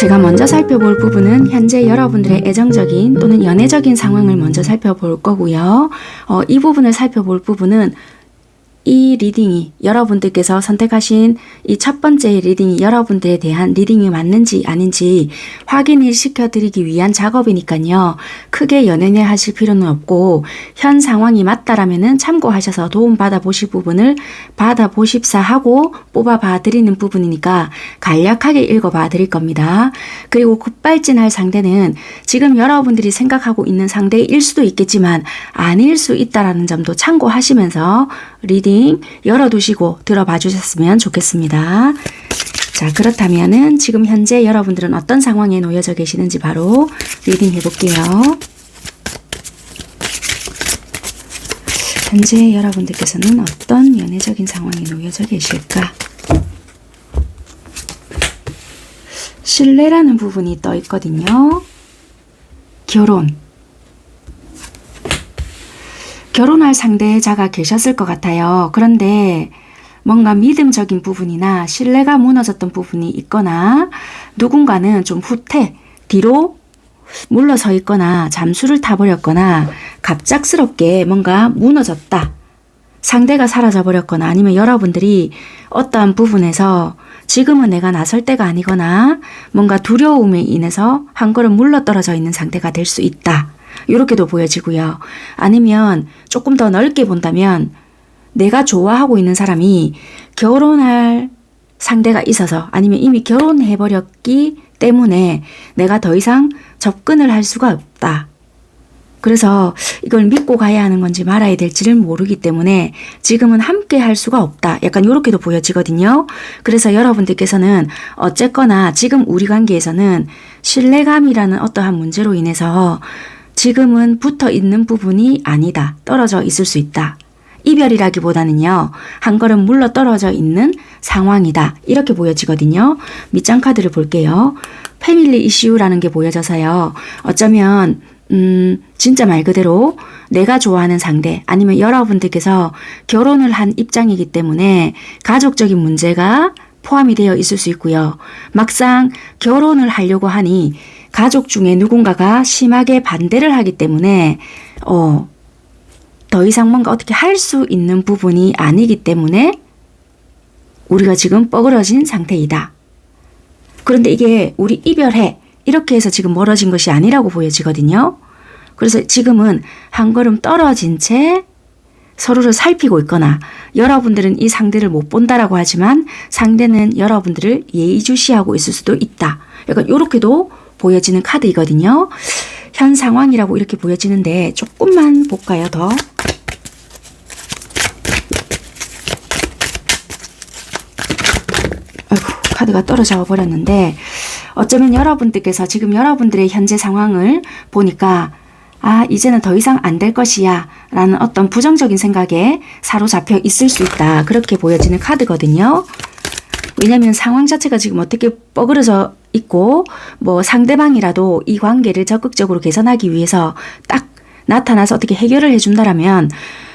제가 먼저 살펴볼 부분은 현재 여러분들의 애정적인 또는 연애적인 상황을 먼저 살펴볼 거고요. 이 부분을 살펴볼 부분은 이 리딩이 여러분들께서 선택하신 이 첫 번째 리딩이 여러분들에 대한 리딩이 맞는지 아닌지 확인을 시켜드리기 위한 작업이니까요. 크게 연연해 하실 필요는 없고 현 상황이 맞다라면은 참고하셔서 도움받아 보실 부분을 받아보십사 하고 뽑아봐 드리는 부분이니까 간략하게 읽어봐 드릴 겁니다. 그리고 급발진할 상대는 지금 여러분들이 생각하고 있는 상대일 수도 있겠지만 아닐 수 있다라는 점도 참고하시면서 리딩 열어두시고 들어봐 주셨으면 좋겠습니다. 자, 그렇다면은 지금 현재 여러분들은 어떤 상황에 놓여져 계시는지 바로 리딩 해볼게요. 현재 여러분들께서는 어떤 연애적인 상황에 놓여져 계실까? 신뢰라는 부분이 떠 있거든요. 결혼할 상대자가 계셨을 것 같아요. 그런데 뭔가 믿음적인 부분이나 신뢰가 무너졌던 부분이 있거나 누군가는 좀 후퇴, 뒤로 물러서 있거나 잠수를 타버렸거나 갑작스럽게 뭔가 무너졌다. 상대가 사라져버렸거나 아니면 여러분들이 어떠한 부분에서 지금은 내가 나설 때가 아니거나 뭔가 두려움에 인해서 한 걸음 물러떨어져 있는 상태가 될 수 있다. 이렇게도 보여지고요. 아니면 조금 더 넓게 본다면 내가 좋아하고 있는 사람이 결혼할 상대가 있어서 아니면 이미 결혼해버렸기 때문에 내가 더 이상 접근을 할 수가 없다. 그래서 이걸 믿고 가야 하는 건지 말아야 될지를 모르기 때문에 지금은 함께 할 수가 없다. 약간 이렇게도 보여지거든요. 그래서 여러분들께서는 어쨌거나 지금 우리 관계에서는 신뢰감이라는 어떠한 문제로 인해서 지금은 붙어 있는 부분이 아니다. 떨어져 있을 수 있다. 이별이라기보다는요. 한 걸음 물러 떨어져 있는 상황이다. 이렇게 보여지거든요. 밑장 카드를 볼게요. 패밀리 이슈라는 게 보여져서요. 어쩌면 진짜 말 그대로 내가 좋아하는 상대 아니면 여러분들께서 결혼을 한 입장이기 때문에 가족적인 문제가 포함이 되어 있을 수 있고요. 막상 결혼을 하려고 하니 가족 중에 누군가가 심하게 반대를 하기 때문에 더 이상 뭔가 어떻게 할 수 있는 부분이 아니기 때문에 우리가 지금 뻐그러진 상태이다. 그런데 이게 우리 이별해 이렇게 해서 지금 멀어진 것이 아니라고 보여지거든요. 그래서 지금은 한 걸음 떨어진 채 서로를 살피고 있거나 여러분들은 이 상대를 못 본다라고 하지만 상대는 여러분들을 예의주시하고 있을 수도 있다. 약간 이렇게도 보여지는 카드이거든요. 현 상황이라고 이렇게 보여지는데 조금만 볼까요, 더? 아이고, 카드가 떨어져 버렸는데 어쩌면 여러분들께서 지금 여러분들의 현재 상황을 보니까 이제는 더 이상 안 될 것이야 라는 어떤 부정적인 생각에 사로잡혀 있을 수 있다. 그렇게 보여지는 카드거든요. 왜냐하면 상황 자체가 지금 어떻게 뻐그러져 있고 뭐 상대방이라도 이 관계를 적극적으로 개선하기 위해서 딱 나타나서 어떻게 해결을 해준다라면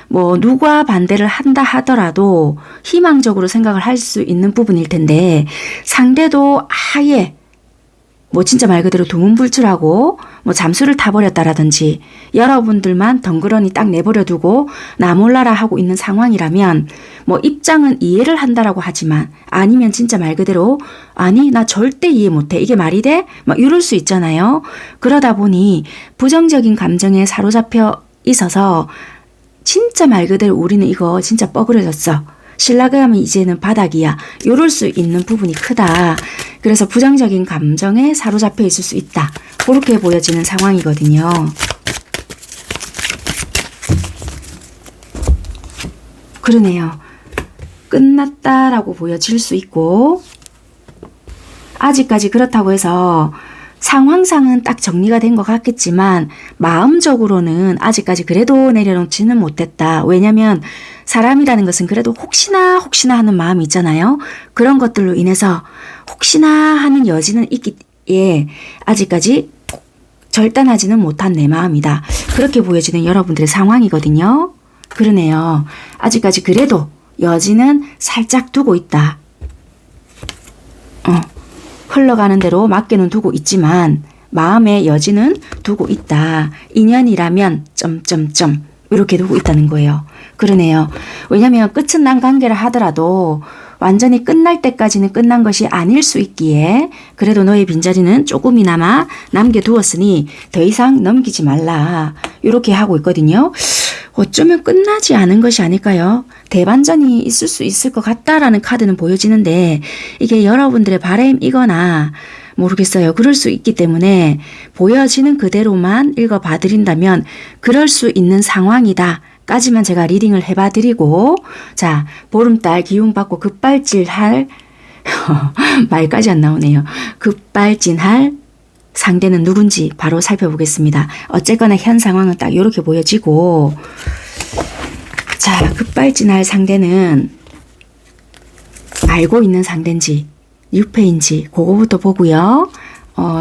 뭐 누가 반대를 한다 하더라도 희망적으로 생각을 할 수 있는 부분일 텐데 상대도 아예 뭐 진짜 말 그대로 두문불출하고 뭐 잠수를 타버렸다라든지 여러분들만 덩그러니 딱 내버려 두고 나 몰라라 하고 있는 상황이라면 뭐 입장은 이해를 한다라고 하지만 아니면 진짜 말 그대로 아니 나 절대 이해 못해 이게 말이 돼? 막 이럴 수 있잖아요. 그러다 보니 부정적인 감정에 사로잡혀 있어서 진짜 말 그대로 우리는 이거 진짜 뻐그러졌어. 신뢰감은 이제는 바닥이야. 이럴 수 있는 부분이 크다. 그래서 부정적인 감정에 사로잡혀 있을 수 있다. 그렇게 보여지는 상황이거든요. 그러네요. 끝났다라고 보여질 수 있고 아직까지 그렇다고 해서 상황상은 딱 정리가 된 것 같겠지만 마음적으로는 아직까지 그래도 내려놓지는 못했다. 왜냐면 사람이라는 것은 그래도 혹시나 하는 마음이 있잖아요. 그런 것들로 인해서 혹시나 하는 여지는 있기에 아직까지 절단하지는 못한 내 마음이다. 그렇게 보여지는 여러분들의 상황이거든요. 그러네요. 아직까지 그래도 여지는 살짝 두고 있다. 흘러가는 대로 맡겨는 두고 있지만 마음의 여지는 두고 있다. 인연이라면 점점점 이렇게 두고 있다는 거예요. 그러네요. 왜냐하면 끝은 난 관계라 하더라도 완전히 끝날 때까지는 끝난 것이 아닐 수 있기에 그래도 너의 빈자리는 조금이나마 남겨두었으니 더 이상 넘기지 말라. 이렇게 하고 있거든요. 어쩌면 끝나지 않은 것이 아닐까요? 대반전이 있을 수 있을 것 같다라는 카드는 보여지는데 이게 여러분들의 바람이거나 모르겠어요. 그럴 수 있기 때문에 보여지는 그대로만 읽어봐드린다면 그럴 수 있는 상황이다. 까지만 제가 리딩을 해봐드리고 자 보름달 기운받고 급발진할 말까지 안 나오네요. 급발진할 상대는 누군지 바로 살펴보겠습니다. 어쨌거나 현 상황은 딱 이렇게 보여지고 자 급발진할 상대는 알고 있는 상대인지 유패인지 그거부터 보고요.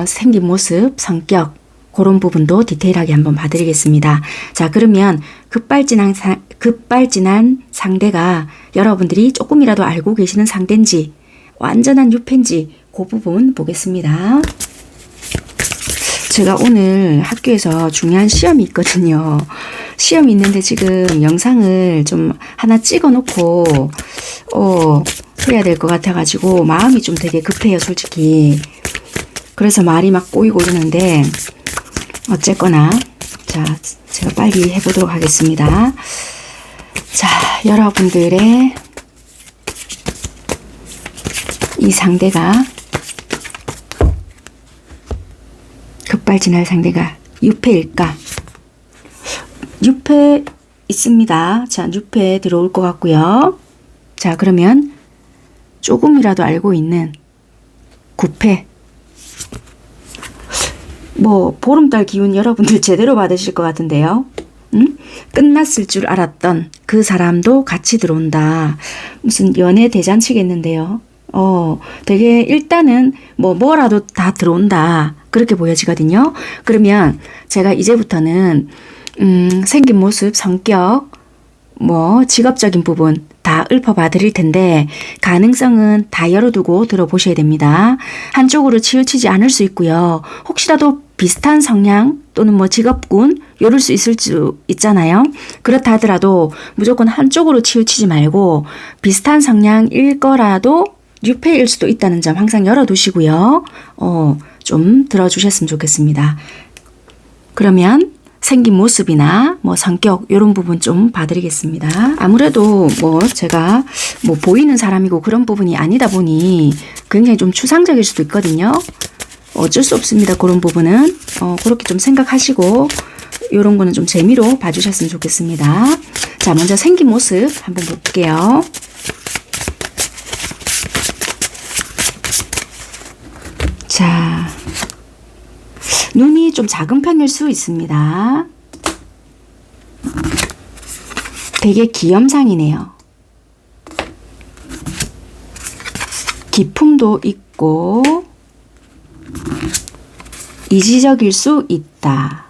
생긴 모습, 성격 그런 부분도 디테일하게 한번 봐드리겠습니다. 자 그러면 급발진한 상대가 여러분들이 조금이라도 알고 계시는 상대인지 완전한 유패인지 그 부분 보겠습니다. 제가 오늘 학교에서 중요한 시험이 있거든요. 시험이 있는데 지금 영상을 좀 하나 찍어 놓고 해야 될 것 같아가지고 마음이 좀 되게 급해요, 솔직히. 그래서 말이 막 꼬이고 이러는데 어쨌거나 자 제가 빨리 해보도록 하겠습니다. 자 여러분들의 이 상대가 급발진할 상대가 유패일까? 유패 있습니다. 자 유패 들어올 것 같고요. 자 그러면 조금이라도 알고 있는 구패 뭐 보름달 기운 여러분들 제대로 받으실 것 같은데요. 끝났을 줄 알았던 그 사람도 같이 들어온다. 무슨 연애 대잔치겠는데요. 되게 일단은 뭐라도 다 들어온다. 그렇게 보여지거든요. 그러면 제가 이제부터는 생긴 모습, 성격, 직업적인 부분 다 읊어봐 드릴 텐데 가능성은 다 열어두고 들어보셔야 됩니다. 한쪽으로 치우치지 않을 수 있고요. 혹시라도 비슷한 성향 또는 직업군 요럴 수 있을 수 있잖아요. 그렇다 하더라도 무조건 한쪽으로 치우치지 말고 비슷한 성향일 거라도 유패일 수도 있다는 점 항상 열어두시고요. 좀 들어주셨으면 좋겠습니다. 그러면 생긴 모습이나 성격 이런 부분 좀 봐드리겠습니다. 아무래도 제가 보이는 사람이고 그런 부분이 아니다 보니 굉장히 좀 추상적일 수도 있거든요. 어쩔 수 없습니다. 그런 부분은 그렇게 좀 생각하시고 이런 거는 좀 재미로 봐주셨으면 좋겠습니다. 자 먼저 생긴 모습 한번 볼게요. 자 눈이 좀 작은 편일 수 있습니다. 되게 기염상이네요. 기품도 있고 이지적일 수 있다.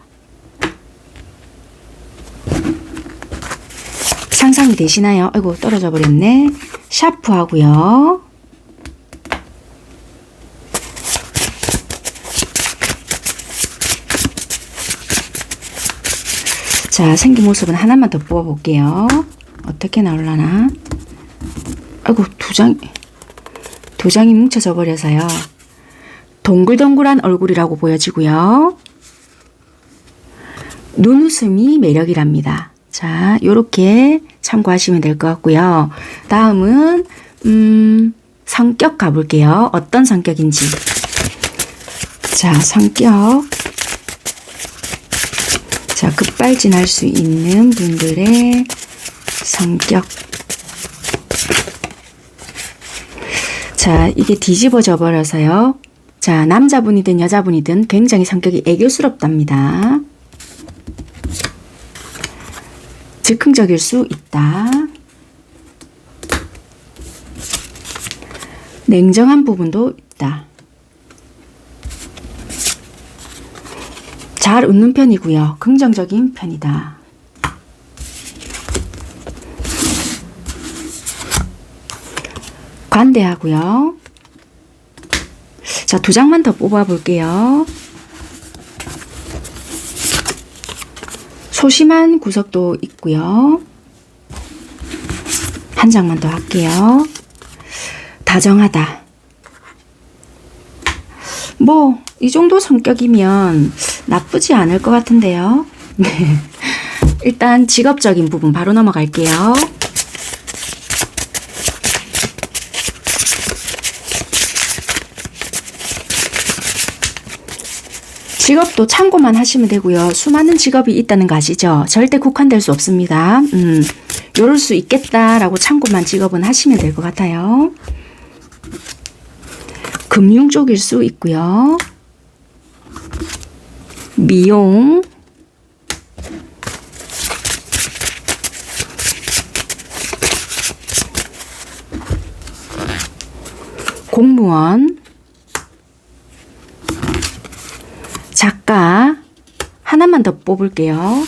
상상이 되시나요? 아이고 떨어져 버렸네. 샤프하고요. 자 생긴 모습은 하나만 더 뽑아볼게요. 어떻게 나올라나. 아이고 두 장이 뭉쳐져 버려서요. 동글동글한 얼굴이라고 보여지고요. 눈웃음이 매력이랍니다. 자 요렇게 참고하시면 될 것 같고요. 다음은 성격 가볼게요. 어떤 성격인지. 자 성격. 자 급발진할 수 있는 분들의 성격. 자 이게 뒤집어져 버려서요. 자 남자분이든 여자분이든 굉장히 성격이 애교스럽답니다. 즉흥적일 수 있다. 냉정한 부분도 있다. 잘 웃는 편이고요. 긍정적인 편이다. 관대하고요. 자, 2장만 더 뽑아 볼게요. 소심한 구석도 있고요. 1장만 더 할게요. 다정하다. 뭐 이 정도 성격이면 나쁘지 않을 것 같은데요. 네. 일단 직업적인 부분 바로 넘어갈게요. 직업도 참고만 하시면 되고요. 수많은 직업이 있다는 거 아시죠? 절대 국한될 수 없습니다. 요럴 수 있겠다라고 참고만 직업은 하시면 될 것 같아요. 금융 쪽일 수 있고요. 미용, 공무원, 작가, 하나만 더 뽑을게요.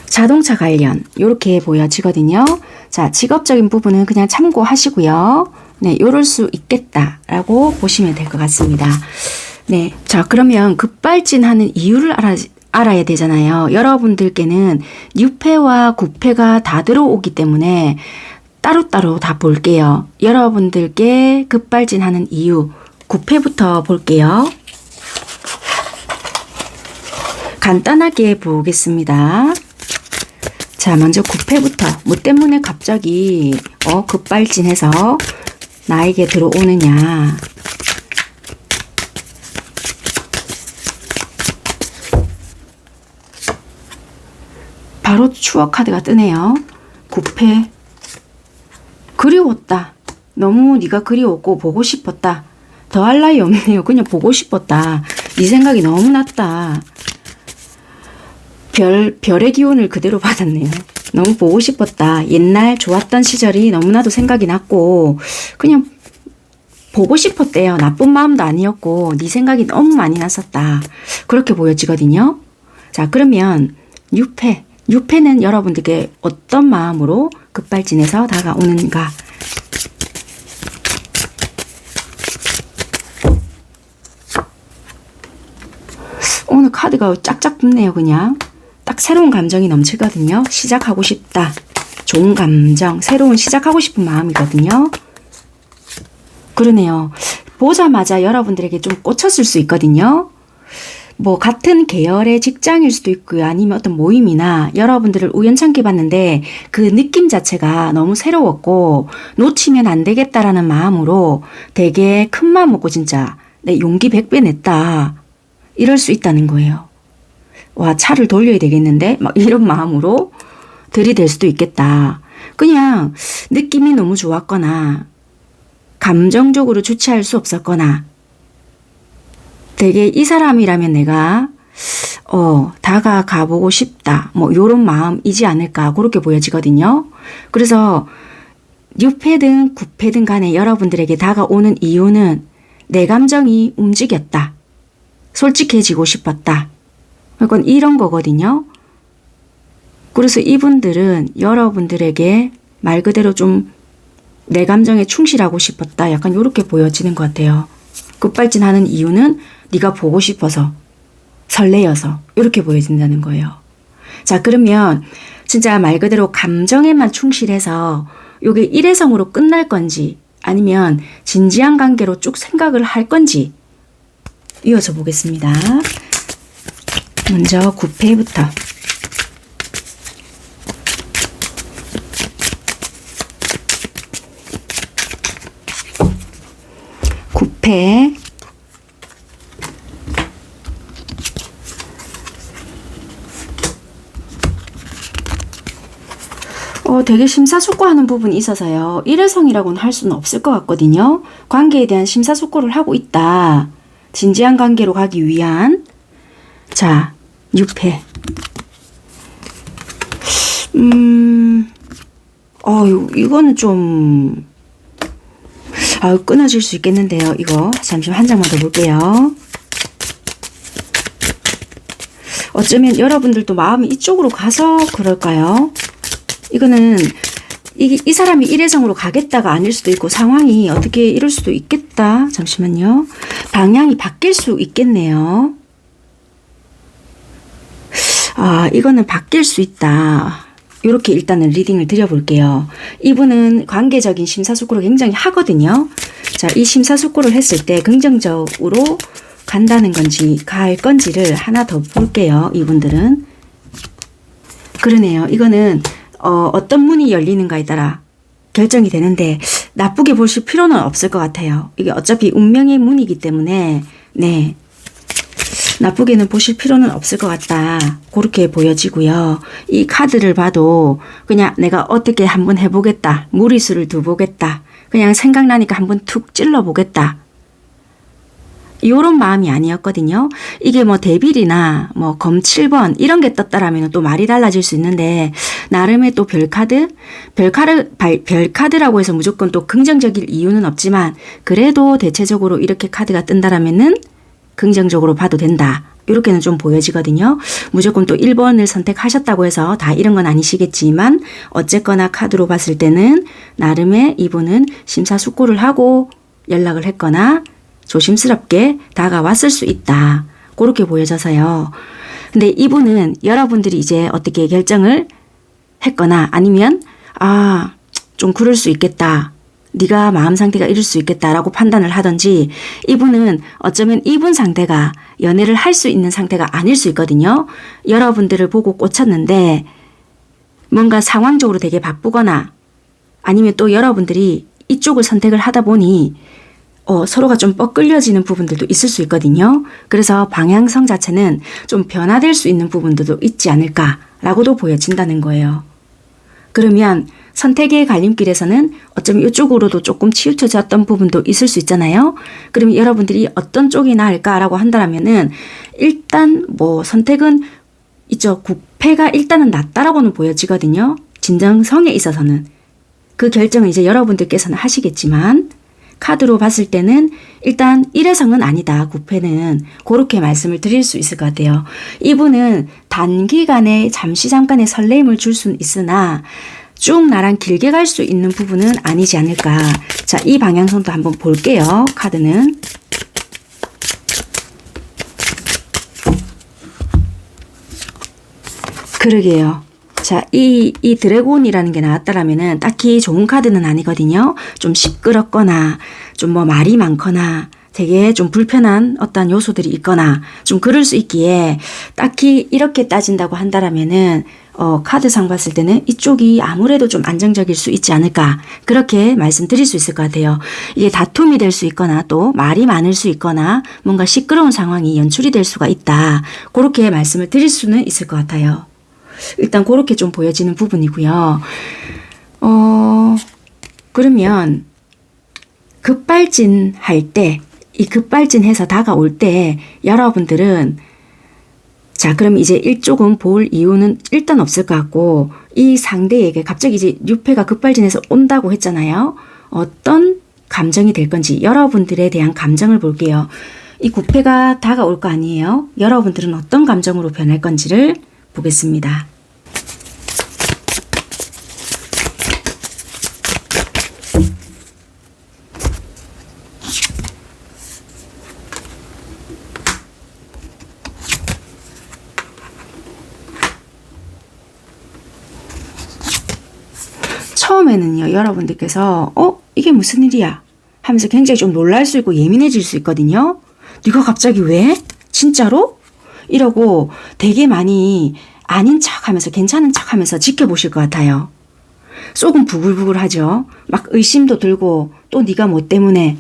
자동차 관련 이렇게 보여지거든요. 자, 직업적인 부분은 그냥 참고하시고요. 네, 요럴 수 있겠다라고 보시면 될 것 같습니다. 네, 자, 그러면 급발진하는 이유를 알아야 되잖아요. 여러분들께는 6패와 9패가 다 들어오기 때문에 따로따로 다 볼게요. 여러분들께 급발진하는 이유 9패부터 볼게요. 간단하게 보겠습니다. 자, 먼저 9패부터 뭐 때문에 갑자기 급발진해서 나에게 들어오느냐. 바로 추억 카드가 뜨네요. 9패. 그리웠다. 너무 네가 그리웠고 보고 싶었다. 더 할 나위 없네요. 그냥 보고 싶었다. 네 생각이 너무 났다. 별의 기운을 그대로 받았네요. 너무 보고 싶었다. 옛날 좋았던 시절이 너무나도 생각이 났고 그냥 보고 싶었대요. 나쁜 마음도 아니었고 네 생각이 너무 많이 났었다. 그렇게 보여지거든요. 자, 그러면 6패. 6패는 여러분들께 어떤 마음으로 급발진해서 다가오는가. 오늘 카드가 짝짝 붙네요. 그냥 딱 새로운 감정이 넘치거든요. 시작하고 싶다. 좋은 감정, 새로운 시작하고 싶은 마음이거든요. 그러네요. 보자마자 여러분들에게 좀 꽂혔을 수 있거든요. 뭐 같은 계열의 직장일 수도 있고요. 아니면 어떤 모임이나 여러분들을 우연찮게 봤는데 그 느낌 자체가 너무 새로웠고 놓치면 안 되겠다라는 마음으로 되게 큰 마음 먹고 진짜 내 용기 100배 냈다. 이럴 수 있다는 거예요. 와, 차를 돌려야 되겠는데? 막 이런 마음으로 들이댈 수도 있겠다. 그냥 느낌이 너무 좋았거나 감정적으로 주체할 수 없었거나 되게 이 사람이라면 내가 다가가 보고 싶다. 뭐 요런 마음이지 않을까 그렇게 보여지거든요. 그래서 6패든 9패든 간에 여러분들에게 다가오는 이유는 내 감정이 움직였다. 솔직해지고 싶었다. 그건 이런 거거든요. 그래서 이분들은 여러분들에게 말 그대로 좀 내 감정에 충실하고 싶었다. 약간 이렇게 보여지는 것 같아요. 급발진하는 이유는 네가 보고 싶어서 설레어서 이렇게 보여진다는 거예요. 자, 그러면 진짜 말 그대로 감정에만 충실해서 이게 일회성으로 끝날 건지 아니면 진지한 관계로 쭉 생각을 할 건지 이어서 보겠습니다. 먼저 9패부터. 배 되게 심사숙고하는 부분이 있어서요. 일회성이라고는 할 수는 없을 것 같거든요. 관계에 대한 심사숙고를 하고 있다. 진지한 관계로 가기 위한. 자, 6패. 이거는 좀 끊어질 수 있겠는데요. 이거 잠시만 한 장만 더 볼게요. 어쩌면 여러분들도 마음이 이쪽으로 가서 그럴까요? 이거는 이 사람이 일회성으로 가겠다가 아닐 수도 있고 상황이 어떻게 이럴 수도 있겠다. 잠시만요. 방향이 바뀔 수 있겠네요. 아, 이거는 바뀔 수 있다. 이렇게 일단은 리딩을 드려볼게요. 이분은 관계적인 심사숙고를 굉장히 하거든요. 자, 이 심사숙고를 했을 때 긍정적으로 간다는 건지 갈 건지를 하나 더 볼게요. 이분들은. 그러네요. 이거는 어떤 문이 열리는가에 따라 결정이 되는데 나쁘게 보실 필요는 없을 것 같아요. 이게 어차피 운명의 문이기 때문에 네, 나쁘게는 보실 필요는 없을 것 같다. 그렇게 보여지고요. 이 카드를 봐도 그냥 내가 어떻게 한번 해보겠다. 무리수를 두보겠다. 그냥 생각나니까 한번 툭 찔러보겠다. 요런 마음이 아니었거든요. 이게 뭐 데빌이나 뭐 검 7번 이런 게 떴다라면 또 말이 달라질 수 있는데 나름의 또 별카드라고 해서 무조건 또 긍정적일 이유는 없지만 그래도 대체적으로 이렇게 카드가 뜬다라면은 긍정적으로 봐도 된다. 이렇게는 좀 보여지거든요. 무조건 또 1번을 선택하셨다고 해서 다 이런 건 아니시겠지만 어쨌거나 카드로 봤을 때는 나름의 이분은 심사숙고를 하고 연락을 했거나 조심스럽게 다가왔을 수 있다. 그렇게 보여져서요. 근데 이분은 여러분들이 이제 어떻게 결정을 했거나 아니면 좀 그럴 수 있겠다. 네가 마음 상태가 이럴 수 있겠다라고 판단을 하든지 이분은 어쩌면 이분 상대가 연애를 할 수 있는 상태가 아닐 수 있거든요. 여러분들을 보고 꽂혔는데 뭔가 상황적으로 되게 바쁘거나 아니면 또 여러분들이 이쪽을 선택을 하다 보니 서로가 좀 뻐끌려지는 부분들도 있을 수 있거든요. 그래서 방향성 자체는 좀 변화될 수 있는 부분들도 있지 않을까라고도 보여진다는 거예요. 그러면 선택의 갈림길에서는 어쩌면 이쪽으로도 조금 치우쳐졌던 부분도 있을 수 있잖아요. 그러면 여러분들이 어떤 쪽이 나을까라고 한다면은 일단 뭐 선택은 있죠. 국패가 일단은 낫다라고는 보여지거든요. 진정성에 있어서는. 그 결정은 이제 여러분들께서는 하시겠지만 카드로 봤을 때는 일단 일회성은 아니다. 국패는 그렇게 말씀을 드릴 수 있을 것 같아요. 이분은 단기간에 잠깐의 설레임을 줄 수는 있으나 쭉 나랑 길게 갈 수 있는 부분은 아니지 않을까. 자, 이 방향성도 한번 볼게요. 카드는. 그러게요. 자, 이 드래곤이라는 게 나왔다라면은 딱히 좋은 카드는 아니거든요. 좀 시끄럽거나, 좀 뭐 말이 많거나, 되게 좀 불편한 어떤 요소들이 있거나, 좀 그럴 수 있기에, 딱히 이렇게 따진다고 한다라면은, 카드상 봤을 때는 이쪽이 아무래도 좀 안정적일 수 있지 않을까. 그렇게 말씀드릴 수 있을 것 같아요. 이게 다툼이 될 수 있거나, 또 말이 많을 수 있거나, 뭔가 시끄러운 상황이 연출이 될 수가 있다. 그렇게 말씀을 드릴 수는 있을 것 같아요. 일단 그렇게 좀 보여지는 부분이고요. 그러면 급발진할 때, 이 급발진해서 다가올 때 여러분들은 자, 그럼 이제 이쪽은 볼 이유는 일단 없을 것 같고 이 상대에게 갑자기 이제 뉴페가 급발진해서 온다고 했잖아요. 어떤 감정이 될 건지 여러분들에 대한 감정을 볼게요. 이 구패가 다가올 거 아니에요. 여러분들은 어떤 감정으로 변할 건지를 보겠습니다. 처음에는요, 여러분들께서 이게 무슨 일이야 하면서 굉장히 좀 놀랄 수 있고 예민해질 수 있거든요. 네가 갑자기 왜? 진짜로? 이러고 되게 많이 아닌 척 하면서 괜찮은 척 하면서 지켜보실 것 같아요. 속은 부글부글 하죠. 막 의심도 들고 또 네가 뭐 때문에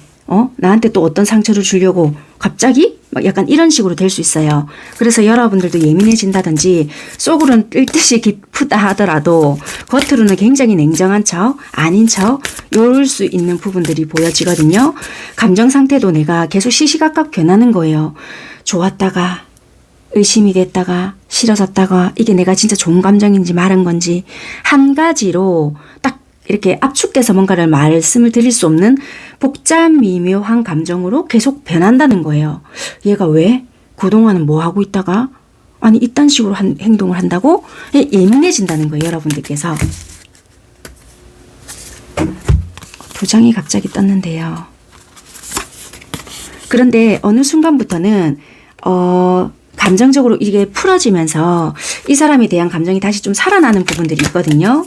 나한테 또 어떤 상처를 주려고 갑자기 막 약간 이런 식으로 될 수 있어요. 그래서 여러분들도 예민해진다든지 속으로는 뜰듯이 기쁘다 하더라도 겉으로는 굉장히 냉정한 척, 아닌 척 이럴 수 있는 부분들이 보여지거든요. 감정 상태도 내가 계속 시시각각 변하는 거예요. 좋았다가 의심이 됐다가 싫어졌다가 이게 내가 진짜 좋은 감정인지 말한 건지 한 가지로 딱 이렇게 압축돼서 뭔가를 말씀을 드릴 수 없는 복잡 미묘한 감정으로 계속 변한다는 거예요. 얘가 왜? 그동안은 뭐 하고 있다가? 아니 이딴 식으로 행동을 한다고? 예민해진다는 거예요. 여러분들께서. 두 장이 갑자기 떴는데요. 그런데 어느 순간부터는 감정적으로 이게 풀어지면서 이 사람에 대한 감정이 다시 좀 살아나는 부분들이 있거든요.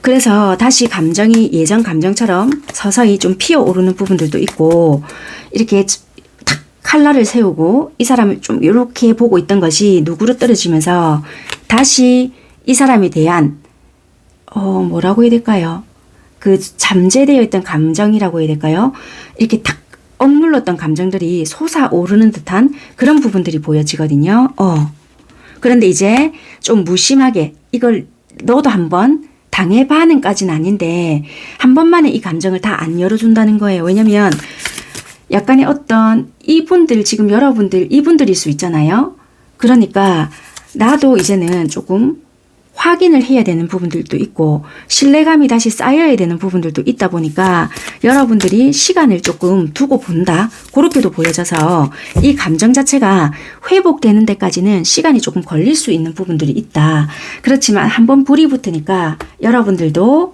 그래서 다시 감정이 예전 감정처럼 서서히 좀 피어오르는 부분들도 있고, 이렇게 탁 칼날을 세우고 이 사람을 좀 이렇게 보고 있던 것이 누그러뜨려지면서 다시 이 사람에 대한 뭐라고 해야 될까요? 그 잠재되어 있던 감정이라고 해야 될까요? 이렇게 탁 억눌렀던 감정들이 솟아오르는 듯한 그런 부분들이 보여지거든요. 그런데 이제 좀 무심하게 이걸 너도 한번 당해봐는까지는 아닌데 한 번만에 이 감정을 다 안 열어준다는 거예요. 왜냐면 약간의 어떤 이분들, 지금 여러분들 이분들일 수 있잖아요. 그러니까 나도 이제는 조금 확인을 해야 되는 부분들도 있고 신뢰감이 다시 쌓여야 되는 부분들도 있다 보니까 여러분들이 시간을 조금 두고 본다, 그렇게도 보여져서 이 감정 자체가 회복되는 데까지는 시간이 조금 걸릴 수 있는 부분들이 있다. 그렇지만 한번 불이 붙으니까 여러분들도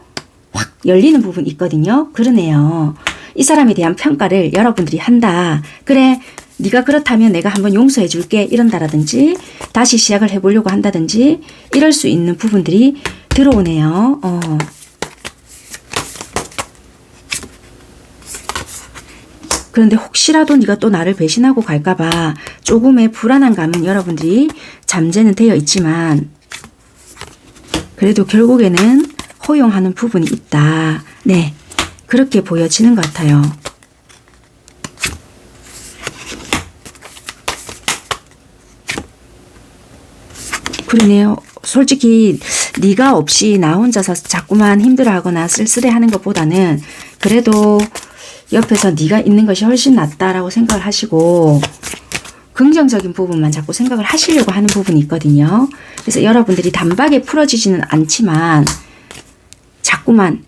확 열리는 부분이 있거든요. 그러네요. 이 사람에 대한 평가를 여러분들이 한다. 그래, 네가 그렇다면 내가 한번 용서해 줄게 이런다라든지 다시 시작을 해보려고 한다든지 이럴 수 있는 부분들이 들어오네요. 그런데 혹시라도 네가 또 나를 배신하고 갈까봐 조금의 불안한 감은 여러분들이 잠재는 되어 있지만 그래도 결국에는 허용하는 부분이 있다. 네, 그렇게 보여지는 것 같아요. 그러네요. 솔직히 네가 없이 나 혼자서 자꾸만 힘들어하거나 쓸쓸해하는 것보다는 그래도 옆에서 네가 있는 것이 훨씬 낫다라고 생각을 하시고 긍정적인 부분만 자꾸 생각을 하시려고 하는 부분이 있거든요. 그래서 여러분들이 단박에 풀어지지는 않지만 자꾸만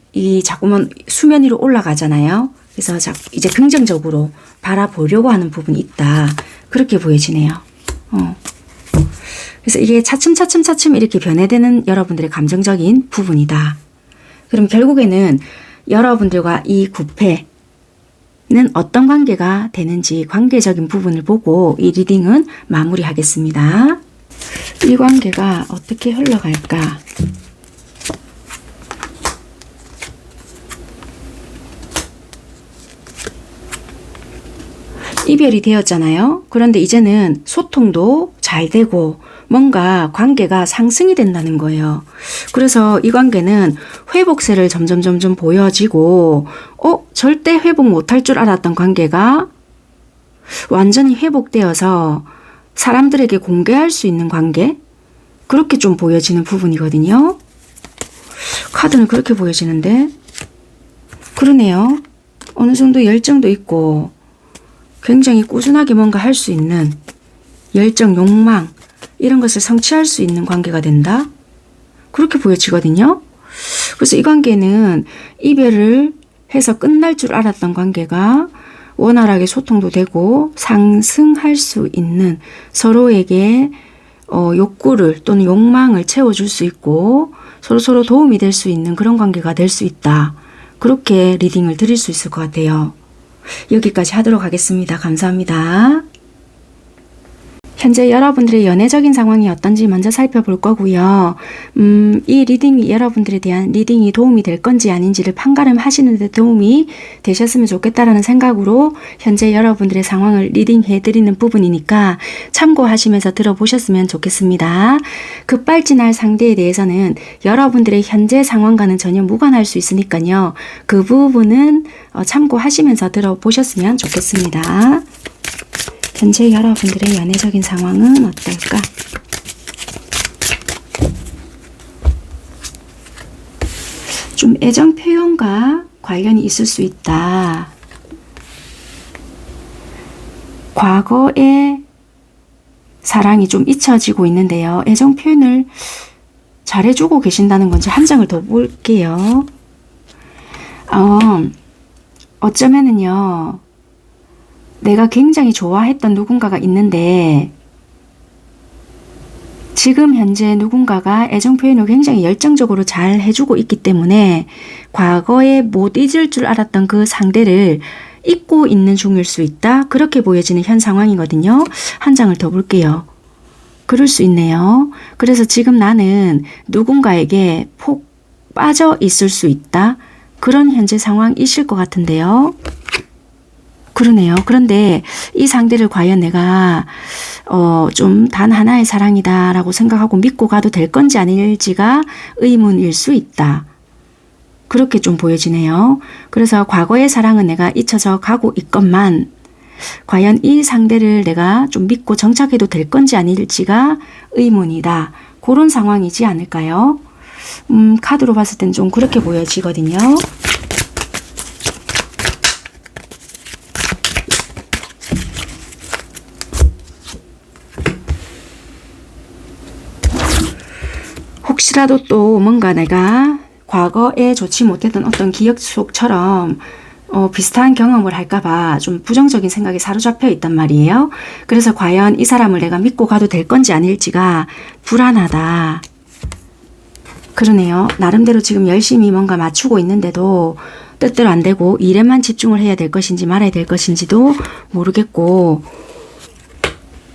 수면 위로 올라가잖아요. 그래서 이제 긍정적으로 바라보려고 하는 부분이 있다. 그렇게 보여지네요. 그래서 이게 차츰 이렇게 변해되는 여러분들의 감정적인 부분이다. 그럼 결국에는 여러분들과 이 구패는 어떤 관계가 되는지 관계적인 부분을 보고 이 리딩은 마무리하겠습니다. 이 관계가 어떻게 흘러갈까? 이별이 되었잖아요. 그런데 이제는 소통도 잘 되고 뭔가 관계가 상승이 된다는 거예요. 그래서 이 관계는 회복세를 점점 보여지고 절대 회복 못할 줄 알았던 관계가 완전히 회복되어서 사람들에게 공개할 수 있는 관계? 그렇게 좀 보여지는 부분이거든요. 카드는 그렇게 보여지는데 그러네요. 어느 정도 열정도 있고 굉장히 꾸준하게 뭔가 할 수 있는 열정, 욕망 이런 것을 성취할 수 있는 관계가 된다? 그렇게 보여지거든요. 그래서 이 관계는 이별을 해서 끝날 줄 알았던 관계가 원활하게 소통도 되고 상승할 수 있는 서로에게 욕구를 또는 욕망을 채워줄 수 있고 서로 도움이 될 수 있는 그런 관계가 될 수 있다. 그렇게 리딩을 드릴 수 있을 것 같아요. 여기까지 하도록 하겠습니다. 감사합니다. 현재 여러분들의 연애적인 상황이 어떤지 먼저 살펴볼 거고요. 이 리딩이 여러분들에 대한 리딩이 도움이 될 건지 아닌지를 판가름하시는 데 도움이 되셨으면 좋겠다라는 생각으로 현재 여러분들의 상황을 리딩해드리는 부분이니까 참고하시면서 들어보셨으면 좋겠습니다. 급발진할 상대에 대해서는 여러분들의 현재 상황과는 전혀 무관할 수 있으니까요. 그 부분은 참고하시면서 들어보셨으면 좋겠습니다. 현재 여러분들의 연애적인 상황은 어떨까? 좀 애정 표현과 관련이 있을 수 있다. 과거의 사랑이 좀 잊혀지고 있는데요. 애정 표현을 잘해주고 계신다는 건지 한 장을 더 볼게요. 어쩌면은요. 내가 굉장히 좋아했던 누군가가 있는데 지금 현재 누군가가 애정 표현을 굉장히 열정적으로 잘 해주고 있기 때문에 과거에 못 잊을 줄 알았던 그 상대를 잊고 있는 중일 수 있다. 그렇게 보여지는 현 상황이거든요. 한 장을 더 볼게요. 그럴 수 있네요. 그래서 지금 나는 누군가에게 폭 빠져 있을 수 있다. 그런 현재 상황이실 것 같은데요. 그러네요. 그런데 이 상대를 과연 내가 좀 단 하나의 사랑이다 라고 생각하고 믿고 가도 될 건지 아닐지가 의문일 수 있다. 그렇게 좀 보여지네요. 그래서 과거의 사랑은 내가 잊혀져 가고 있건만 과연 이 상대를 내가 좀 믿고 정착해도 될 건지 아닐지가 의문이다. 그런 상황이지 않을까요? 카드로 봤을 땐 좀 그렇게 보여지거든요. 혹시라도 또 뭔가 내가 과거에 좋지 못했던 어떤 기억 속처럼 비슷한 경험을 할까봐 좀 부정적인 생각이 사로잡혀 있단 말이에요. 그래서 과연 이 사람을 내가 믿고 가도 될 건지 아닐지가 불안하다. 그러네요. 나름대로 지금 열심히 뭔가 맞추고 있는데도 뜻대로 안 되고 일에만 집중을 해야 될 것인지 말아야 될 것인지도 모르겠고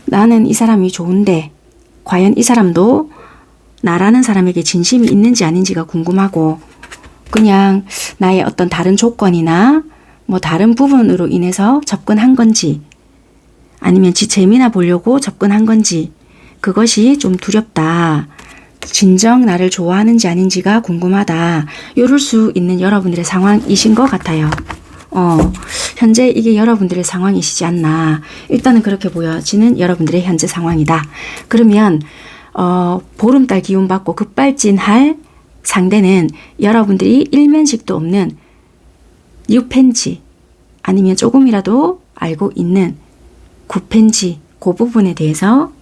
나는 이 사람이 좋은데 과연 이 사람도 나라는 사람에게 진심이 있는지 아닌지가 궁금하고 그냥 나의 어떤 다른 조건이나 뭐 다른 부분으로 인해서 접근한 건지 아니면 지 재미나 보려고 접근한 건지 그것이 좀 두렵다. 진정 나를 좋아하는지 아닌지가 궁금하다. 이럴 수 있는 여러분들의 상황이신 것 같아요. 현재 이게 여러분들의 상황이시지 않나. 일단은 그렇게 보여지는 여러분들의 현재 상황이다. 그러면 보름달 기운 받고 급발진할 상대는 여러분들이 일면식도 없는 뉴펜지 아니면 조금이라도 알고 있는 구펜지 그 부분에 대해서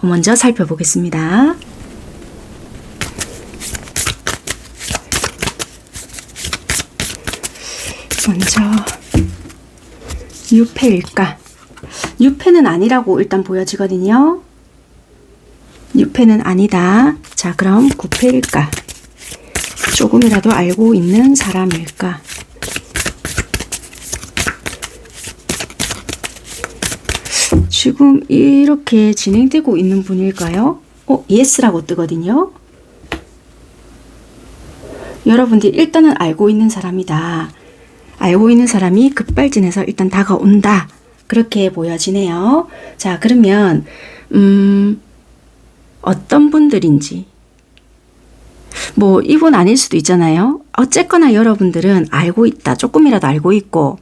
먼저 살펴보겠습니다. 먼저 유패일까? 유패는 아니라고 일단 보여지거든요. 유패는 아니다. 자, 그럼 구패일까? 조금이라도 알고 있는 사람일까? 지금 이렇게 진행되고 있는 분일까요? 예스라고 뜨거든요. 여러분들이 일단은 알고 있는 사람이다. 알고 있는 사람이 급발진해서 일단 다가온다. 그렇게 보여지네요. 자, 그러면 어떤 분들인지 뭐 이분 아닐 수도 있잖아요. 어쨌거나 여러분들은 알고 있다. 조금이라도 알고 있고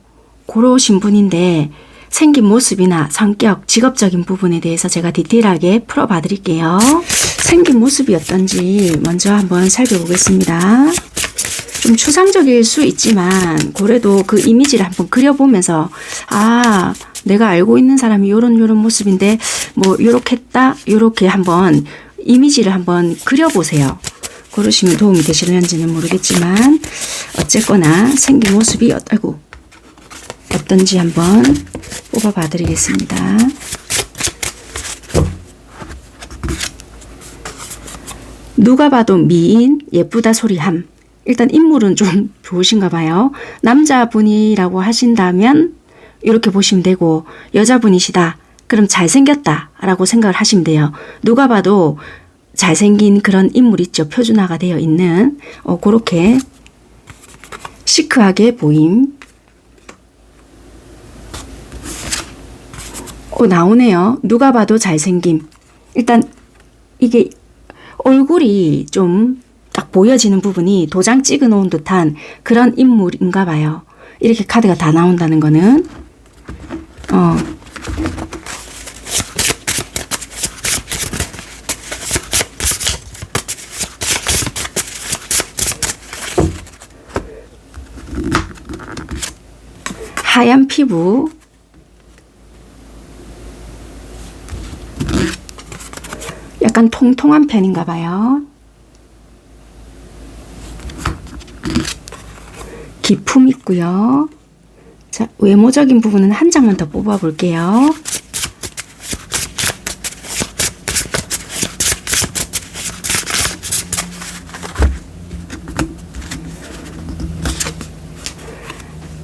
그러신 분인데 생긴 모습이나 성격, 직업적인 부분에 대해서 제가 디테일하게 풀어봐 드릴게요. 생긴 모습이 어떤지 먼저 한번 살펴보겠습니다. 좀 추상적일 수 있지만 그래도 그 이미지를 한번 그려보면서 아 내가 알고 있는 사람이 요런 모습인데 뭐 요렇게 했다 요렇게 한번 이미지를 한번 그려보세요. 그러시면 도움이 되실는지는 모르겠지만 어쨌거나 생긴 모습이 어떤지 한번 뽑아봐 드리겠습니다. 누가 봐도 미인 예쁘다 소리함. 일단 인물은 좀 좋으신가 봐요. 남자분이라고 하신다면 이렇게 보시면 되고 여자분이시다. 그럼 잘생겼다 라고 생각을 하시면 돼요. 누가 봐도 잘생긴 그런 인물 있죠. 표준화가 되어 있는 그렇게 시크하게 보임. 나오네요. 누가 봐도 잘생김. 일단 이게 얼굴이 좀 딱 보여지는 부분이 도장 찍어 놓은 듯한 그런 인물인가 봐요. 이렇게 카드가 다 나온다는 거는 하얀 피부 약간 통통한 편인가 봐요. 기품 있고요. 자, 외모적인 부분은 한 장만 더 뽑아 볼게요.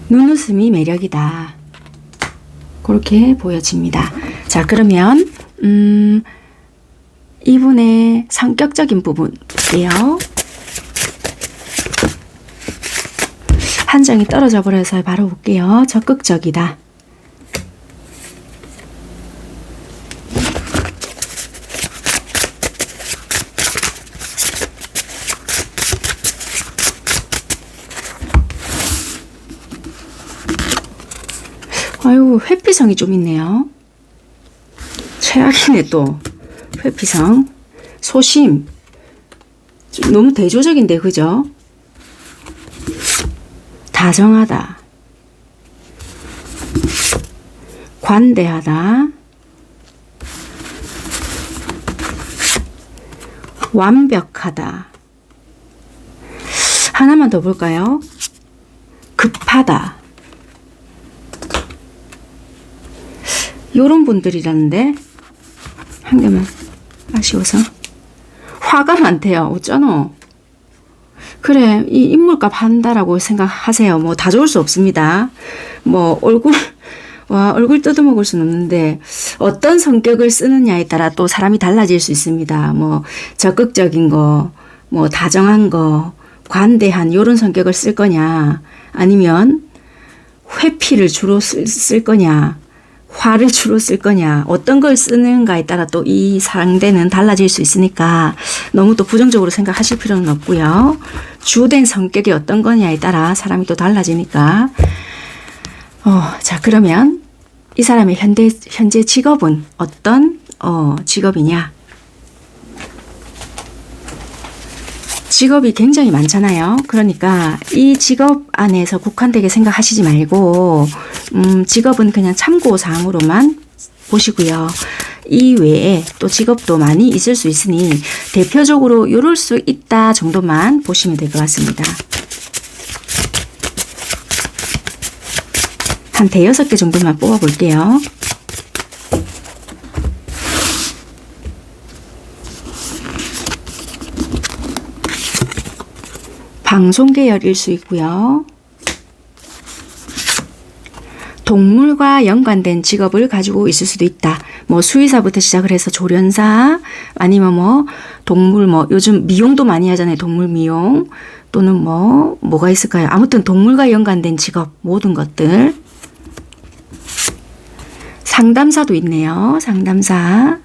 눈웃음이 매력이다. 그렇게 보여집니다. 자, 그러면 이분의 성격적인 부분 볼게요. 한 장이 떨어져 버려서 바로 볼게요. 적극적이다. 아유, 회피성이 좀 있네요. 최악이네 또. 회피성. 소심. 너무 대조적인데, 그죠? 다정하다. 관대하다. 완벽하다. 하나만 더 볼까요? 급하다. 요런 분들이라는데 한 개만 아쉬워서. 화가 많대요. 어쩌노? 그래, 이 인물값 한다라고 생각하세요. 뭐 다 좋을 수 없습니다. 뭐 얼굴 뜯어먹을 수는 없는데 어떤 성격을 쓰느냐에 따라 또 사람이 달라질 수 있습니다. 뭐 적극적인 거, 뭐 다정한 거, 관대한 요런 성격을 쓸 거냐, 아니면 회피를 주로 쓸 거냐, 화를 주로 쓸 거냐, 어떤 걸 쓰는가에 따라 또 이 상대는 달라질 수 있으니까 너무 또 부정적으로 생각하실 필요는 없고요. 주된 성격이 어떤 거냐에 따라 사람이 또 달라지니까. 자, 그러면 이 사람의 현재 직업은 어떤 직업이냐? 직업이 굉장히 많잖아요. 그러니까 이 직업 안에서 국한되게 생각하시지 말고 직업은 그냥 참고사항으로만 보시고요. 이 외에 또 직업도 많이 있을 수 있으니 대표적으로 이럴 수 있다 정도만 보시면 될 것 같습니다. 한 대여섯 개 정도만 뽑아볼게요. 방송 계열일 수 있고요. 동물과 연관된 직업을 가지고 있을 수도 있다. 뭐 수의사부터 시작을 해서 조련사, 아니면 뭐 동물, 뭐 요즘 미용도 많이 하잖아요. 동물 미용, 또는 뭐가 있을까요? 아무튼 동물과 연관된 직업, 모든 것들. 상담사도 있네요. 상담사.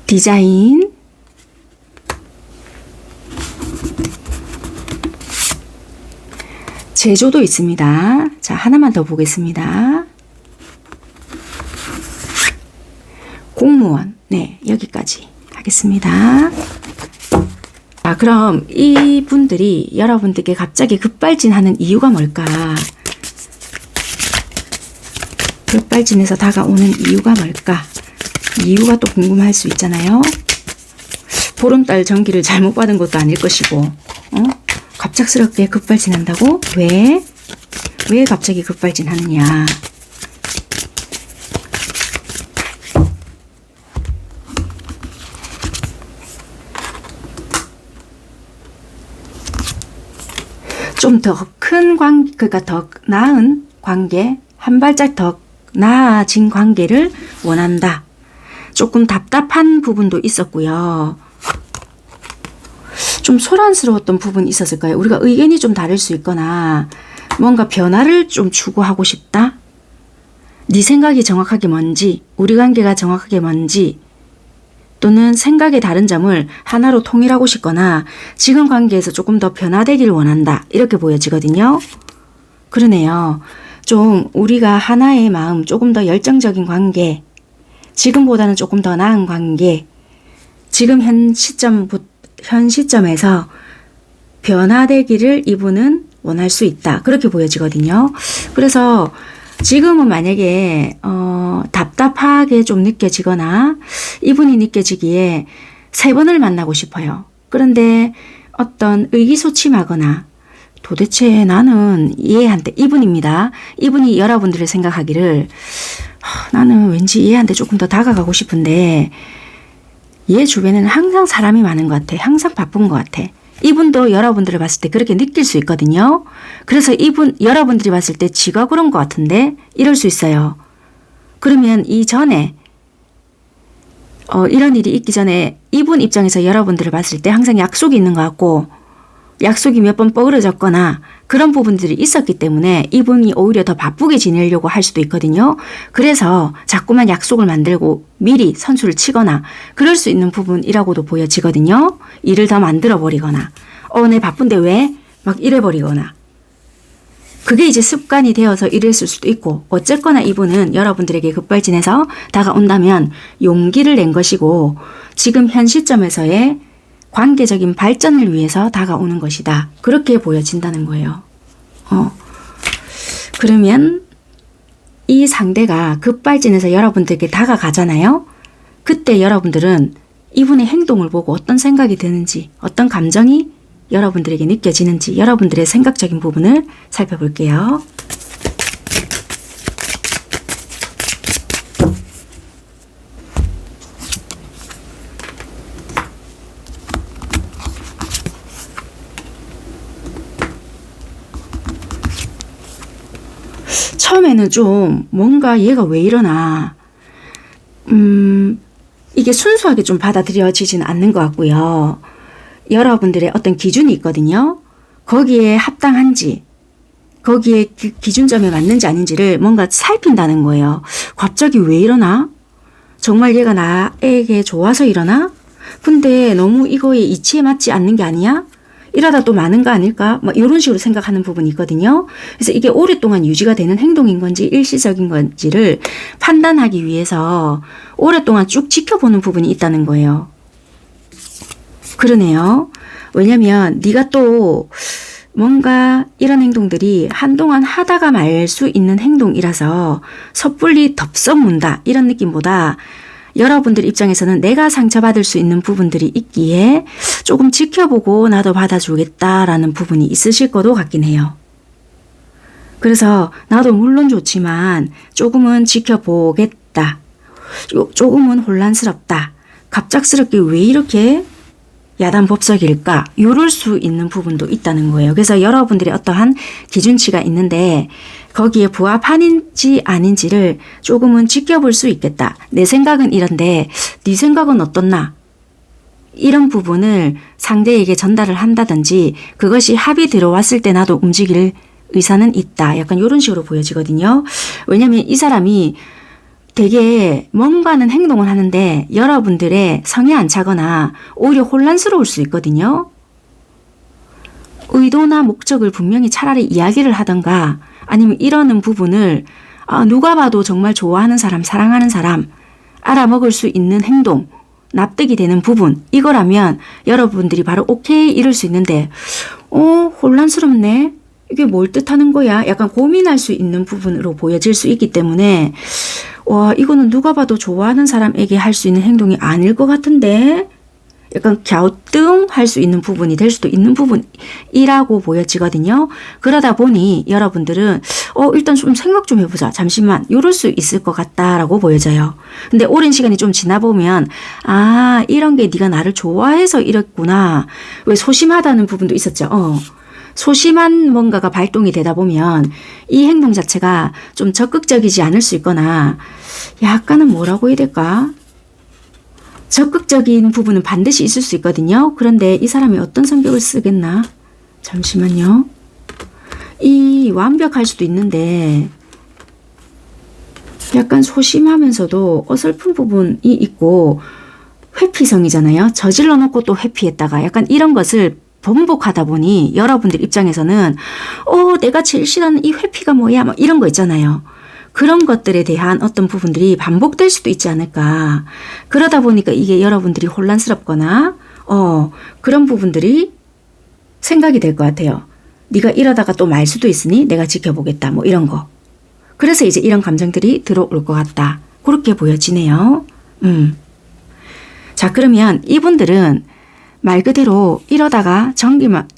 디자인. 제조도 있습니다. 자, 하나만 더 보겠습니다. 공무원. 네, 여기까지 하겠습니다. 자, 그럼 이분들이 여러분들께 갑자기 급발진하는 이유가 뭘까? 급발진해서 다가오는 이유가 뭘까? 이유가 또 궁금할 수 있잖아요. 보름달 전기를 잘못 받은 것도 아닐 것이고, 갑작스럽게 급발진한다고? 왜? 왜 갑자기 급발진하느냐? 좀 더 큰 관계, 그러니까 더 나은 관계, 한 발짝 더 나아진 관계를 원한다. 조금 답답한 부분도 있었고요. 좀 소란스러웠던 부분이 있었을까요? 우리가 의견이 좀 다를 수 있거나 뭔가 변화를 좀 추구하고 싶다? 네 생각이 정확하게 뭔지, 우리 관계가 정확하게 뭔지, 또는 생각의 다른 점을 하나로 통일하고 싶거나 지금 관계에서 조금 더 변화되기를 원한다. 이렇게 보여지거든요. 그러네요. 좀 우리가 하나의 마음, 조금 더 열정적인 관계, 지금보다는 조금 더 나은 관계, 지금 현 시점에서 변화되기를 이분은 원할 수 있다. 그렇게 보여지거든요. 그래서 지금은 만약에 답답하게 좀 느껴지거나 이분이 느껴지기에 3번을 만나고 싶어요. 그런데 어떤 의기소침하거나 도대체 나는 얘한테, 이분입니다. 이분이 여러분들이 생각하기를 나는 왠지 얘한테 조금 더 다가가고 싶은데 얘 주변에는 항상 사람이 많은 것 같아. 항상 바쁜 것 같아. 이분도 여러분들을 봤을 때 그렇게 느낄 수 있거든요. 그래서 여러분들이 봤을 때 지가 그런 것 같은데 이럴 수 있어요. 그러면 이전에 이런 일이 있기 전에 이분 입장에서 여러분들을 봤을 때 항상 약속이 있는 것 같고 약속이 몇 번 뻐그러졌거나 그런 부분들이 있었기 때문에 이분이 오히려 더 바쁘게 지내려고 할 수도 있거든요. 그래서 자꾸만 약속을 만들고 미리 선수를 치거나 그럴 수 있는 부분이라고도 보여지거든요. 일을 더 만들어 버리거나 내 바쁜데 왜? 막 이래버리거나 그게 이제 습관이 되어서 이랬을 수도 있고 어쨌거나 이분은 여러분들에게 급발진해서 다가온다면 용기를 낸 것이고 지금 현 시점에서의 관계적인 발전을 위해서 다가오는 것이다. 그렇게 보여진다는 거예요. 그러면 이 상대가 급발진해서 여러분들에게 다가가잖아요. 그때 여러분들은 이분의 행동을 보고 어떤 생각이 드는지 어떤 감정이 여러분들에게 느껴지는지 여러분들의 생각적인 부분을 살펴볼게요. 처음에는 좀 뭔가 얘가 왜 이러나 이게 순수하게 좀 받아들여지지는 않는 것 같고요. 여러분들의 어떤 기준이 있거든요. 거기에 합당한지 거기에 그 기준점에 맞는지 아닌지를 뭔가 살핀다는 거예요. 갑자기 왜 이러나? 정말 얘가 나에게 좋아서 이러나? 근데 너무 이거에 이치에 맞지 않는 게 아니야? 이러다 또 많은 거 아닐까? 막 이런 식으로 생각하는 부분이 있거든요. 그래서 이게 오랫동안 유지가 되는 행동인 건지 일시적인 건지를 판단하기 위해서 오랫동안 쭉 지켜보는 부분이 있다는 거예요. 그러네요. 왜냐면 네가 또 뭔가 이런 행동들이 한동안 하다가 말 수 있는 행동이라서 섣불리 덥석 문다 이런 느낌보다 여러분들 입장에서는 내가 상처받을 수 있는 부분들이 있기에 조금 지켜보고 나도 받아주겠다라는 부분이 있으실 것도 같긴 해요. 그래서 나도 물론 좋지만 조금은 지켜보겠다. 조금은 혼란스럽다. 갑작스럽게 왜 이렇게 야단법석일까? 이럴 수 있는 부분도 있다는 거예요. 그래서 여러분들의 어떠한 기준치가 있는데 거기에 부합하는지 아닌지를 조금은 지켜볼 수 있겠다. 내 생각은 이런데 네 생각은 어떻나? 이런 부분을 상대에게 전달을 한다든지 그것이 합이 들어왔을 때 나도 움직일 의사는 있다. 약간 이런 식으로 보여지거든요. 왜냐하면 이 사람이 되게 뭔가는 행동을 하는데 여러분들의 성에 안 차거나 오히려 혼란스러울 수 있거든요. 의도나 목적을 분명히 차라리 이야기를 하던가 아니면 이러는 부분을 누가 봐도 정말 좋아하는 사람, 사랑하는 사람 알아먹을 수 있는 행동, 납득이 되는 부분 이거라면 여러분들이 바로 오케이 이럴 수 있는데 혼란스럽네. 이게 뭘 뜻하는 거야? 약간 고민할 수 있는 부분으로 보여질 수 있기 때문에 와 이거는 누가 봐도 좋아하는 사람에게 할 수 있는 행동이 아닐 것 같은데 약간 갸우뚱할 수 있는 부분이 될 수도 있는 부분이라고 보여지거든요. 그러다 보니 여러분들은 일단 좀 생각 좀 해보자. 잠시만 이럴 수 있을 것 같다라고 보여져요. 근데 오랜 시간이 좀 지나보면 이런 게 네가 나를 좋아해서 이랬구나. 왜 소심하다는 부분도 있었죠. 소심한 뭔가가 발동이 되다 보면 이 행동 자체가 좀 적극적이지 않을 수 있거나 약간은 뭐라고 해야 될까? 적극적인 부분은 반드시 있을 수 있거든요. 그런데 이 사람이 어떤 성격을 쓰겠나? 잠시만요. 이 완벽할 수도 있는데 약간 소심하면서도 어설픈 부분이 있고 회피성이잖아요. 저질러 놓고 또 회피했다가 약간 이런 것을 번복하다 보니 여러분들 입장에서는 내가 제일 싫어하는 이 회피가 뭐야? 막 이런 거 있잖아요. 그런 것들에 대한 어떤 부분들이 반복될 수도 있지 않을까. 그러다 보니까 이게 여러분들이 혼란스럽거나 그런 부분들이 생각이 될 것 같아요. 네가 이러다가 또 말 수도 있으니 내가 지켜보겠다. 뭐 이런 거. 그래서 이제 이런 감정들이 들어올 것 같다. 그렇게 보여지네요. 자 그러면 이분들은 말 그대로 이러다가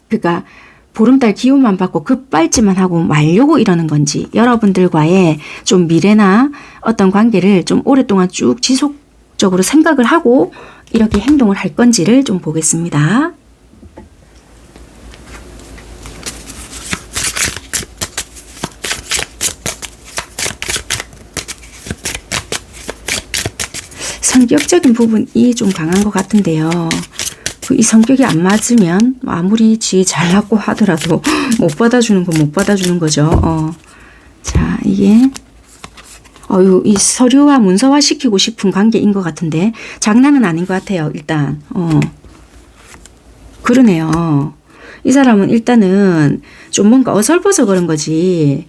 그러니까 보름달 기운만 받고 급발진만 하고 말려고 이러는 건지 여러분들과의 좀 미래나 어떤 관계를 좀 오랫동안 쭉 지속적으로 생각을 하고 이렇게 행동을 할 건지를 좀 보겠습니다. 사회적인 부분이 좀 강한 것 같은데요. 이 성격이 안 맞으면 아무리 지 잘났고 하더라도 못 받아주는 건 못 받아주는 거죠. 자, 이게 이 서류화 문서화 시키고 싶은 관계인 것 같은데 장난은 아닌 것 같아요. 일단 그러네요. 이 사람은 일단은 좀 뭔가 어설퍼서 그런 거지.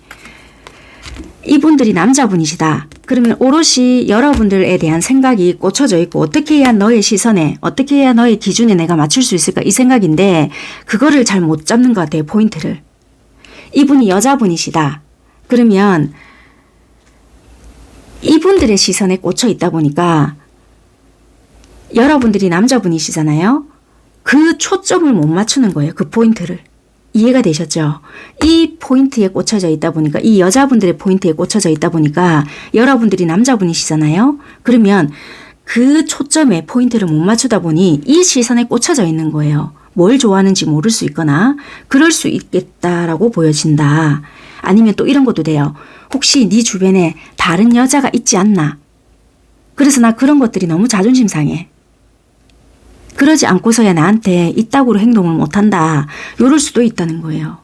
이분들이 남자분이시다. 그러면 오롯이 여러분들에 대한 생각이 꽂혀져 있고 어떻게 해야 너의 시선에 어떻게 해야 너의 기준에 내가 맞출 수 있을까 이 생각인데 그거를 잘 못 잡는 것 같아요. 포인트를. 이분이 여자분이시다. 그러면 이분들의 시선에 꽂혀 있다 보니까 여러분들이 남자분이시잖아요. 그 초점을 못 맞추는 거예요. 그 포인트를. 이해가 되셨죠? 이 포인트에 꽂혀져 있다 보니까 이 여자분들의 포인트에 꽂혀져 있다 보니까 여러분들이 남자분이시잖아요. 그러면 그 초점에 포인트를 못 맞추다 보니 이 시선에 꽂혀져 있는 거예요. 뭘 좋아하는지 모를 수 있거나 그럴 수 있겠다라고 보여진다. 아니면 또 이런 것도 돼요. 혹시 네 주변에 다른 여자가 있지 않나? 그래서 나 그런 것들이 너무 자존심 상해. 그러지 않고서야 나한테 이따구로 행동을 못한다. 이럴 수도 있다는 거예요.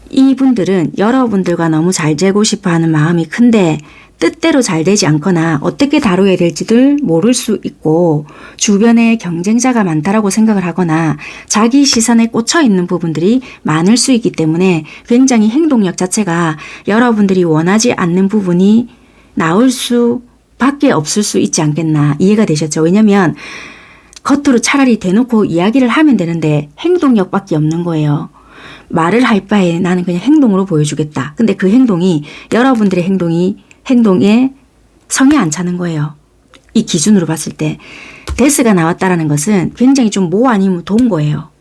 이분들은 여러분들과 너무 잘 되고 싶어하는 마음이 큰데 뜻대로 잘 되지 않거나 어떻게 다뤄야 될지를 모를 수 있고 주변에 경쟁자가 많다라고 생각을 하거나 자기 시선에 꽂혀 있는 부분들이 많을 수 있기 때문에 굉장히 행동력 자체가 여러분들이 원하지 않는 부분이 나올 수 밖에 없을 수 있지 않겠나. 이해가 되셨죠? 왜냐면 겉으로 차라리 대놓고 이야기를 하면 되는데 행동력밖에 없는 거예요. 말을 할 바에 나는 그냥 행동으로 보여주겠다. 근데 그 행동이 여러분들의 행동에 성에 안 차는 거예요. 이 기준으로 봤을 때. 데스가 나왔다라는 것은 굉장히 좀 모 아니면 돈 거예요.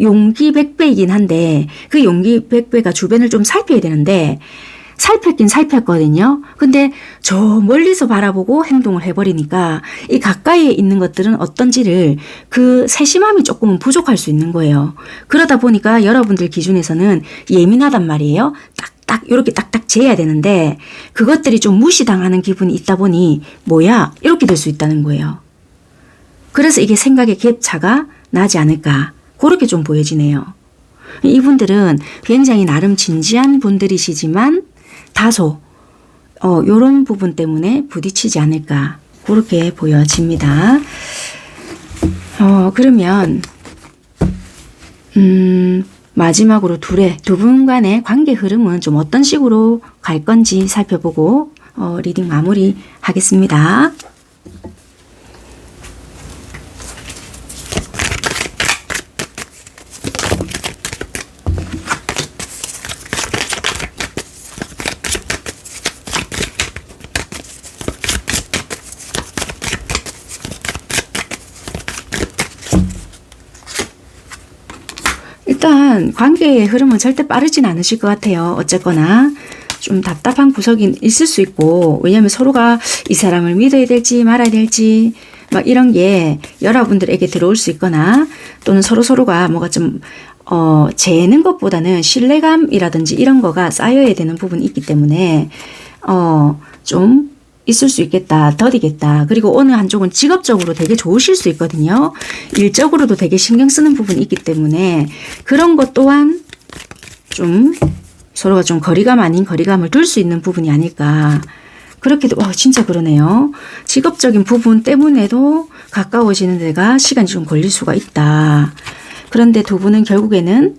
용기 100배이긴 한데 그 용기 100배가 주변을 좀 살펴야 되는데 살폈긴 살폈거든요. 근데 저 멀리서 바라보고 행동을 해버리니까 이 가까이에 있는 것들은 어떤지를 그 세심함이 조금은 부족할 수 있는 거예요. 그러다 보니까 여러분들 기준에서는 예민하단 말이에요. 딱딱 이렇게 딱딱 재야 되는데 그것들이 좀 무시당하는 기분이 있다 보니 뭐야? 이렇게 될 수 있다는 거예요. 그래서 이게 생각의 갭차가 나지 않을까. 그렇게 좀 보여지네요. 이분들은 굉장히 나름 진지한 분들이시지만 다소 요런 부분 때문에 부딪히지 않을까 그렇게 보여집니다. 그러면 마지막으로 두 분 간의 관계 흐름은 좀 어떤 식으로 갈 건지 살펴보고 리딩 마무리 하겠습니다. 일단 관계의 흐름은 절대 빠르진 않으실 것 같아요. 어쨌거나 좀 답답한 구석이 있을 수 있고 왜냐하면 서로가 이 사람을 믿어야 될지 말아야 될지 막 이런 게 여러분들에게 들어올 수 있거나 또는 서로가 뭐가 좀 재는 것보다는 신뢰감이라든지 이런 거가 쌓여야 되는 부분이 있기 때문에 좀 있을 수 있겠다. 더디겠다. 그리고 어느 한쪽은 직업적으로 되게 좋으실 수 있거든요. 일적으로도 되게 신경 쓰는 부분이 있기 때문에 그런 것 또한 좀 서로가 좀 거리감 아닌 거리감을 둘 수 있는 부분이 아닐까. 그렇게도 진짜 그러네요. 직업적인 부분 때문에도 가까워지는 데가 시간이 좀 걸릴 수가 있다. 그런데 두 분은 결국에는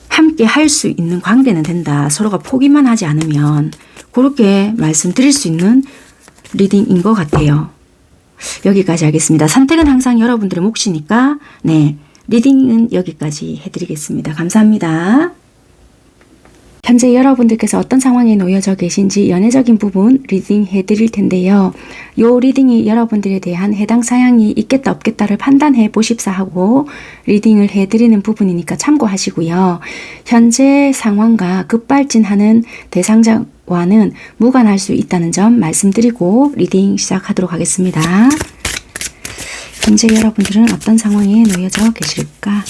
함께 할 수 있는 관계는 된다. 서로가 포기만 하지 않으면 그렇게 말씀드릴 수 있는 리딩인 것 같아요. 여기까지 하겠습니다. 선택은 항상 여러분들의 몫이니까 네, 리딩은 여기까지 해드리겠습니다. 감사합니다. 현재 여러분들께서 어떤 상황에 놓여져 계신지 연애적인 부분 리딩 해드릴 텐데요. 요 리딩이 여러분들에 대한 해당 사양이 있겠다 없겠다를 판단해 보십사 하고 리딩을 해드리는 부분이니까 참고하시고요. 현재 상황과 급발진하는 대상자와는 무관할 수 있다는 점 말씀드리고 리딩 시작하도록 하겠습니다. 현재 여러분들은 어떤 상황에 놓여져 계실까?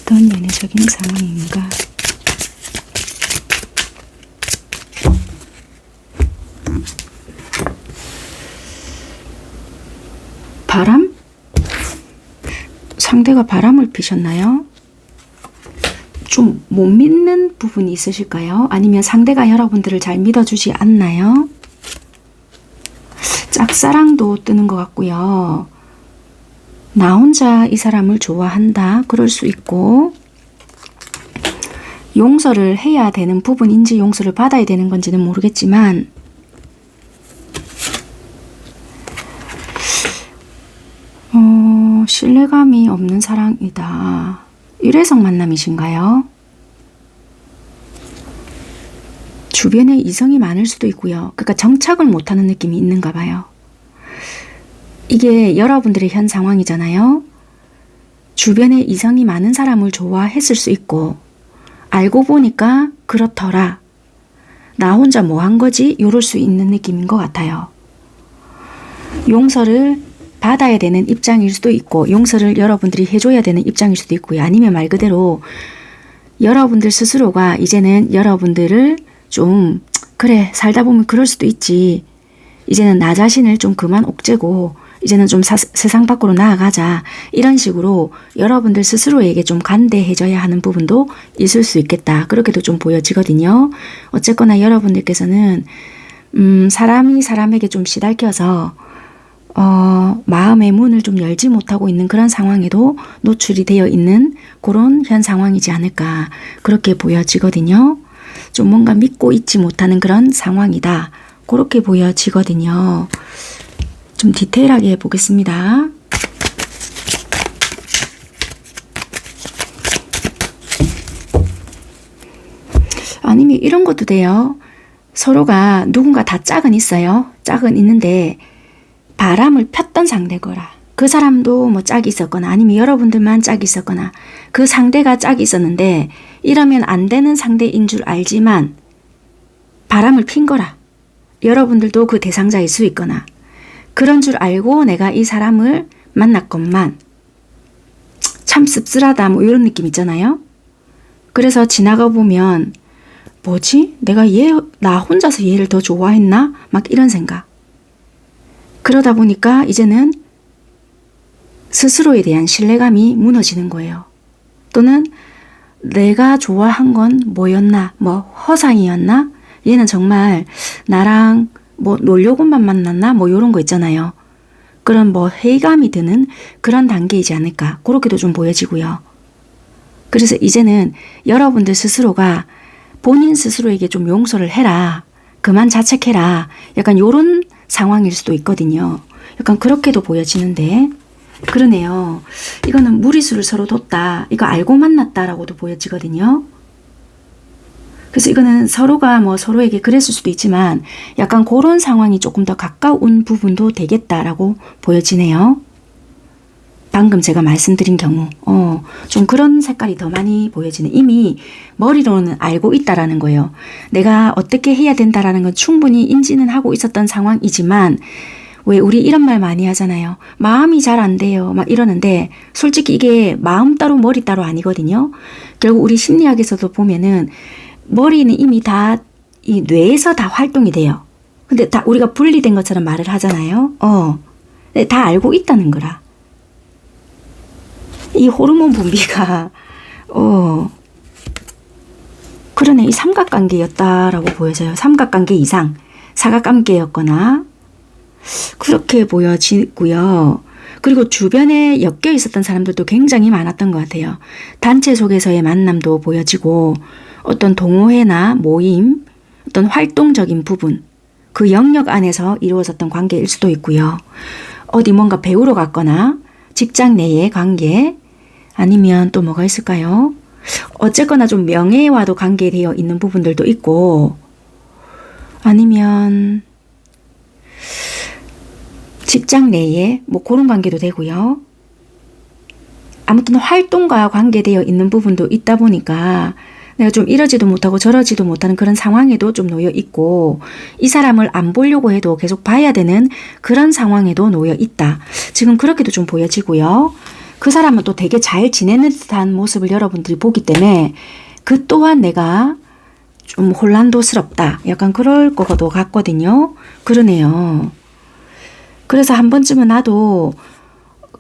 어떤 연애적인 상황인가? 상대가 바람을 피셨나요? 좀 못 믿는 부분이 있으실까요? 아니면 상대가 여러분들을 잘 믿어주지 않나요? 짝사랑도 뜨는 것 같고요. 나 혼자 이 사람을 좋아한다. 그럴 수 있고, 용서를 해야 되는 부분인지 용서를 받아야 되는 건지는 모르겠지만, 신뢰감이 없는 사랑이다. 일회성 만남이신가요? 주변에 이성이 많을 수도 있고요. 그러니까 정착을 못하는 느낌이 있는가 봐요. 이게 여러분들의 현 상황이잖아요. 주변에 이성이 많은 사람을 좋아했을 수 있고, 알고 보니까 그렇더라. 나 혼자 뭐 한 거지? 이럴 수 있는 느낌인 것 같아요. 용서를 받아야 되는 입장일 수도 있고, 용서를 여러분들이 해줘야 되는 입장일 수도 있고요. 아니면 말 그대로 여러분들 스스로가 이제는 여러분들을 좀, 그래, 살다 보면 그럴 수도 있지. 이제는 나 자신을 좀 그만 옥죄고 이제는 좀 세상 밖으로 나아가자. 이런 식으로 여러분들 스스로에게 좀 관대해져야 하는 부분도 있을 수 있겠다. 그렇게도 좀 보여지거든요. 어쨌거나 여러분들께서는 사람이 사람에게 좀 시달려서 마음의 문을 좀 열지 못하고 있는 그런 상황에도 노출이 되어 있는 그런 현 상황이지 않을까. 그렇게 보여지거든요. 좀 뭔가 믿고 있지 못하는 그런 상황이다. 그렇게 보여지거든요. 좀 디테일하게 보겠습니다. 아니면 이런 것도 돼요. 서로가 누군가 다 짝은 있어요. 짝은 있는데 바람을 폈던 상대거라. 그 사람도 뭐 짝이 있었거나 아니면 여러분들만 짝이 있었거나 그 상대가 짝이 있었는데 이러면 안 되는 상대인 줄 알지만 바람을 핀 거라. 여러분들도 그 대상자일 수 있거나 그런 줄 알고 내가 이 사람을 만났건만 참 씁쓸하다 뭐 이런 느낌 있잖아요. 그래서 지나가 보면 뭐지? 내가 나 혼자서 얘를 더 좋아했나? 막 이런 생각. 그러다 보니까 이제는 스스로에 대한 신뢰감이 무너지는 거예요. 또는 내가 좋아한 건 뭐였나? 뭐 허상이었나? 얘는 정말 나랑 뭐 놀려고만 만났나? 뭐 이런 거 있잖아요. 그런 뭐 회의감이 드는 그런 단계이지 않을까. 그렇게도 좀 보여지고요. 그래서 이제는 여러분들 스스로가 본인 스스로에게 좀 용서를 해라. 그만 자책해라. 약간 요런 상황일 수도 있거든요. 약간 그렇게도 보여지는데 그러네요. 이거는 무리수를 서로 뒀다. 이거 알고 만났다라고도 보여지거든요. 그래서 이거는 서로가 뭐 서로에게 그랬을 수도 있지만 약간 그런 상황이 조금 더 가까운 부분도 되겠다라고 보여지네요. 방금 제가 말씀드린 경우 좀 그런 색깔이 더 많이 보여지네. 이미 머리로는 알고 있다라는 거예요. 내가 어떻게 해야 된다라는 건 충분히 인지는 하고 있었던 상황이지만 왜 우리 이런 말 많이 하잖아요. 마음이 잘 안 돼요. 막 이러는데 솔직히 이게 마음 따로 머리 따로 아니거든요. 결국 우리 심리학에서도 보면은 머리는 이미 다 이 뇌에서 다 활동이 돼요. 근데 다 우리가 분리된 것처럼 말을 하잖아요. 다 알고 있다는 거라. 이 호르몬 분비가 그러네. 이 삼각관계였다라고 보여져요. 삼각관계 이상 사각관계였거나 그렇게 보여지고요. 그리고 주변에 엮여 있었던 사람들도 굉장히 많았던 것 같아요. 단체 속에서의 만남도 보여지고 어떤 동호회나 모임, 어떤 활동적인 부분, 그 영역 안에서 이루어졌던 관계일 수도 있고요. 어디 뭔가 배우러 갔거나 직장 내의 관계, 아니면 또 뭐가 있을까요? 어쨌거나 좀 명예와도 관계되어 있는 부분들도 있고, 아니면 직장 내에 뭐 그런 관계도 되고요. 아무튼 활동과 관계되어 있는 부분도 있다 보니까 내가 좀 이러지도 못하고 저러지도 못하는 그런 상황에도 좀 놓여 있고, 이 사람을 안 보려고 해도 계속 봐야 되는 그런 상황에도 놓여 있다. 지금 그렇게도 좀 보여지고요. 그 사람은 또 되게 잘 지내는 듯한 모습을 여러분들이 보기 때문에 그 또한 내가 좀 혼란스럽다. 약간 그럴 것도 같거든요. 그러네요. 그래서 한 번쯤은 나도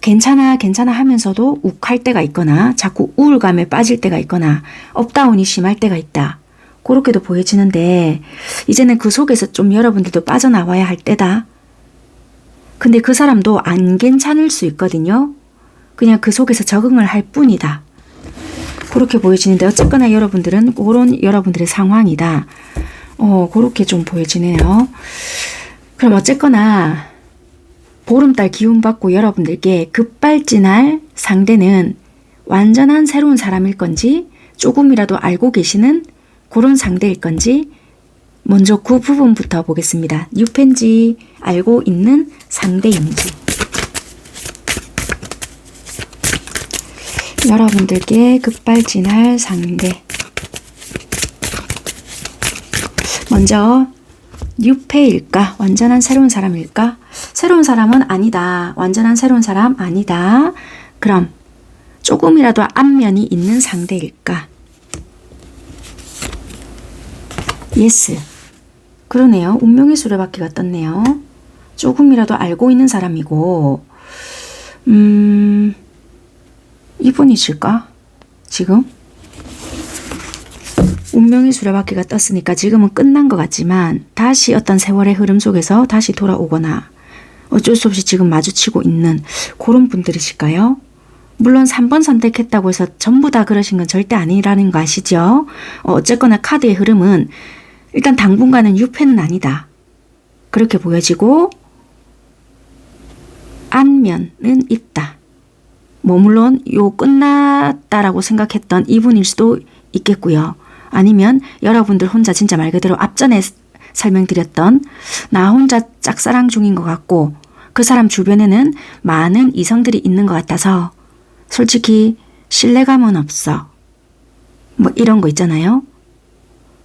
괜찮아, 괜찮아 하면서도 욱할 때가 있거나 자꾸 우울감에 빠질 때가 있거나 업다운이 심할 때가 있다. 그렇게도 보여지는데 이제는 그 속에서 좀 여러분들도 빠져나와야 할 때다. 근데 그 사람도 안 괜찮을 수 있거든요. 그냥 그 속에서 적응을 할 뿐이다. 그렇게 보여지는데 어쨌거나 여러분들은 그런 여러분들의 상황이다. 그렇게 좀 보여지네요. 그럼 어쨌거나 보름달 기운 받고 여러분들께 급발진할 상대는 완전한 새로운 사람일 건지 조금이라도 알고 계시는 그런 상대일 건지 먼저 그 부분부터 보겠습니다. 뉴팬지 알고 있는 상대인지. 여러분들께 급발진할 상대. 먼저 뉴페일까? 완전한 새로운 사람일까? 새로운 사람은 아니다. 완전한 새로운 사람 아니다. 그럼 조금이라도 안면이 있는 상대일까? 예스. 그러네요. 운명의 수레바퀴가 떴네요. 조금이라도 알고 있는 사람이고 이분이실까? 지금? 운명의 수레바퀴가 떴으니까 지금은 끝난 것 같지만 다시 어떤 세월의 흐름 속에서 다시 돌아오거나 어쩔 수 없이 지금 마주치고 있는 그런 분들이실까요? 물론 3번 선택했다고 해서 전부 다 그러신 건 절대 아니라는 거 아시죠? 어쨌거나 카드의 흐름은 일단 당분간은 유패는 아니다. 그렇게 보여지고 안면은 있다. 물론 끝났다라고 생각했던 이분일 수도 있겠고요. 아니면 여러분들 혼자 진짜 말 그대로 앞전에 설명드렸던 나 혼자 짝사랑 중인 것 같고 그 사람 주변에는 많은 이성들이 있는 것 같아서 솔직히 신뢰감은 없어. 이런 거 있잖아요.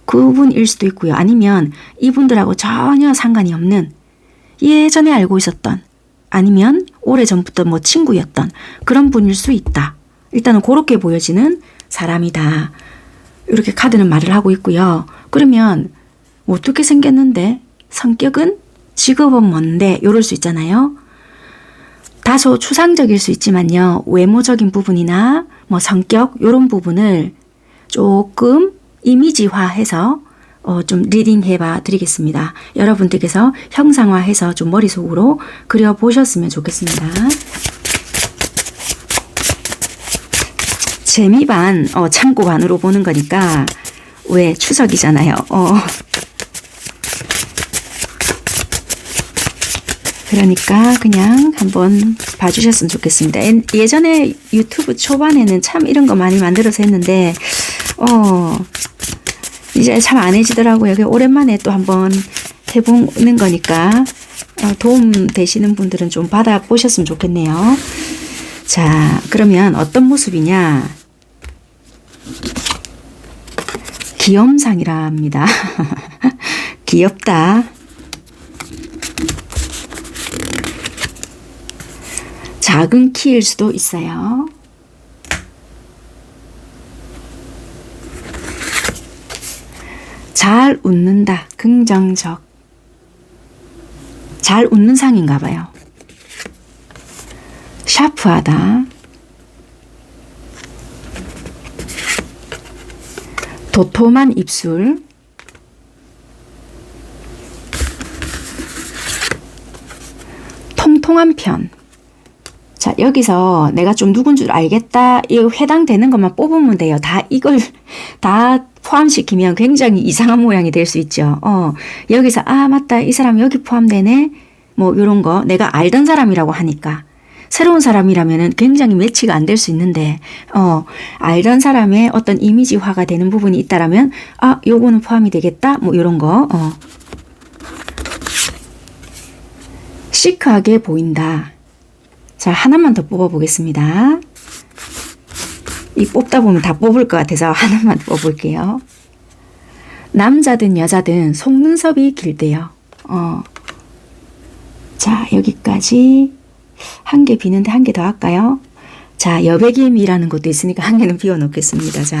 그분일 수도 있고요. 아니면 이분들하고 전혀 상관이 없는 예전에 알고 있었던 아니면 오래전부터 친구였던 그런 분일 수 있다. 일단은 그렇게 보여지는 사람이다. 이렇게 카드는 말을 하고 있고요. 그러면 어떻게 생겼는데? 성격은? 직업은 뭔데? 이럴 수 있잖아요. 다소 추상적일 수 있지만요. 외모적인 부분이나 성격 이런 부분을 조금 이미지화해서 좀 리딩해봐 드리겠습니다. 여러분들께서 형상화해서 좀 머릿속으로 그려보셨으면 좋겠습니다. 재미 반, 참고 반으로 보는 거니까 왜 추석이잖아요. 그러니까 그냥 한번 봐주셨으면 좋겠습니다. 예전에 유튜브 초반에는 참 이런 거 많이 만들어서 했는데 이제 참 안 해지더라고요. 오랜만에 또 한번 해보는 거니까 도움 되시는 분들은 좀 받아보셨으면 좋겠네요. 자, 그러면 어떤 모습이냐? 귀염상이라 합니다. 귀엽다. 작은 키일 수도 있어요. 잘 웃는다. 긍정적. 잘 웃는 상인가 봐요. 샤프하다. 도톰한 입술. 통통한 편. 자, 여기서 내가 좀 누군 줄 알겠다. 이거 해당되는 것만 뽑으면 돼요. 이걸 다 포함시키면 굉장히 이상한 모양이 될 수 있죠. 여기서 맞다. 이 사람 여기 포함되네. 요런 거 내가 알던 사람이라고 하니까 새로운 사람이라면은 굉장히 매치가 안 될 수 있는데 알던 사람의 어떤 이미지화가 되는 부분이 있다라면 요거는 포함이 되겠다. 요런 거. 시크하게 보인다. 자, 하나만 더 뽑아보겠습니다. 이 뽑다 보면 다 뽑을 것 같아서 하나만 뽑을게요. 남자든 여자든 속눈썹이 길대요. 자, 여기까지 한 개 비는데 한 개 더 할까요? 자, 여백임이라는 것도 있으니까 한 개는 비워 놓겠습니다. 자,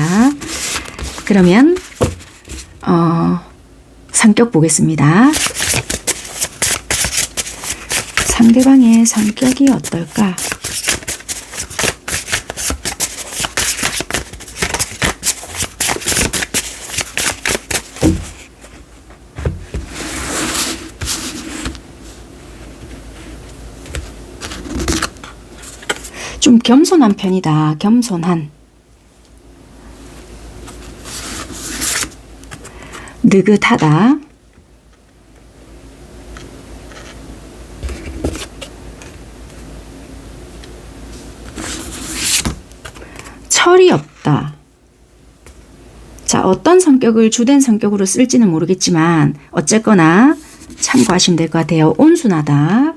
그러면 성격 보겠습니다. 상대방의 성격이 어떨까? 좀 겸손한 편이다. 겸손한. 느긋하다. 철이 없다. 자, 어떤 성격을 주된 성격으로 쓸지는 모르겠지만 어쨌거나 참고하시면 될 것 같아요. 온순하다.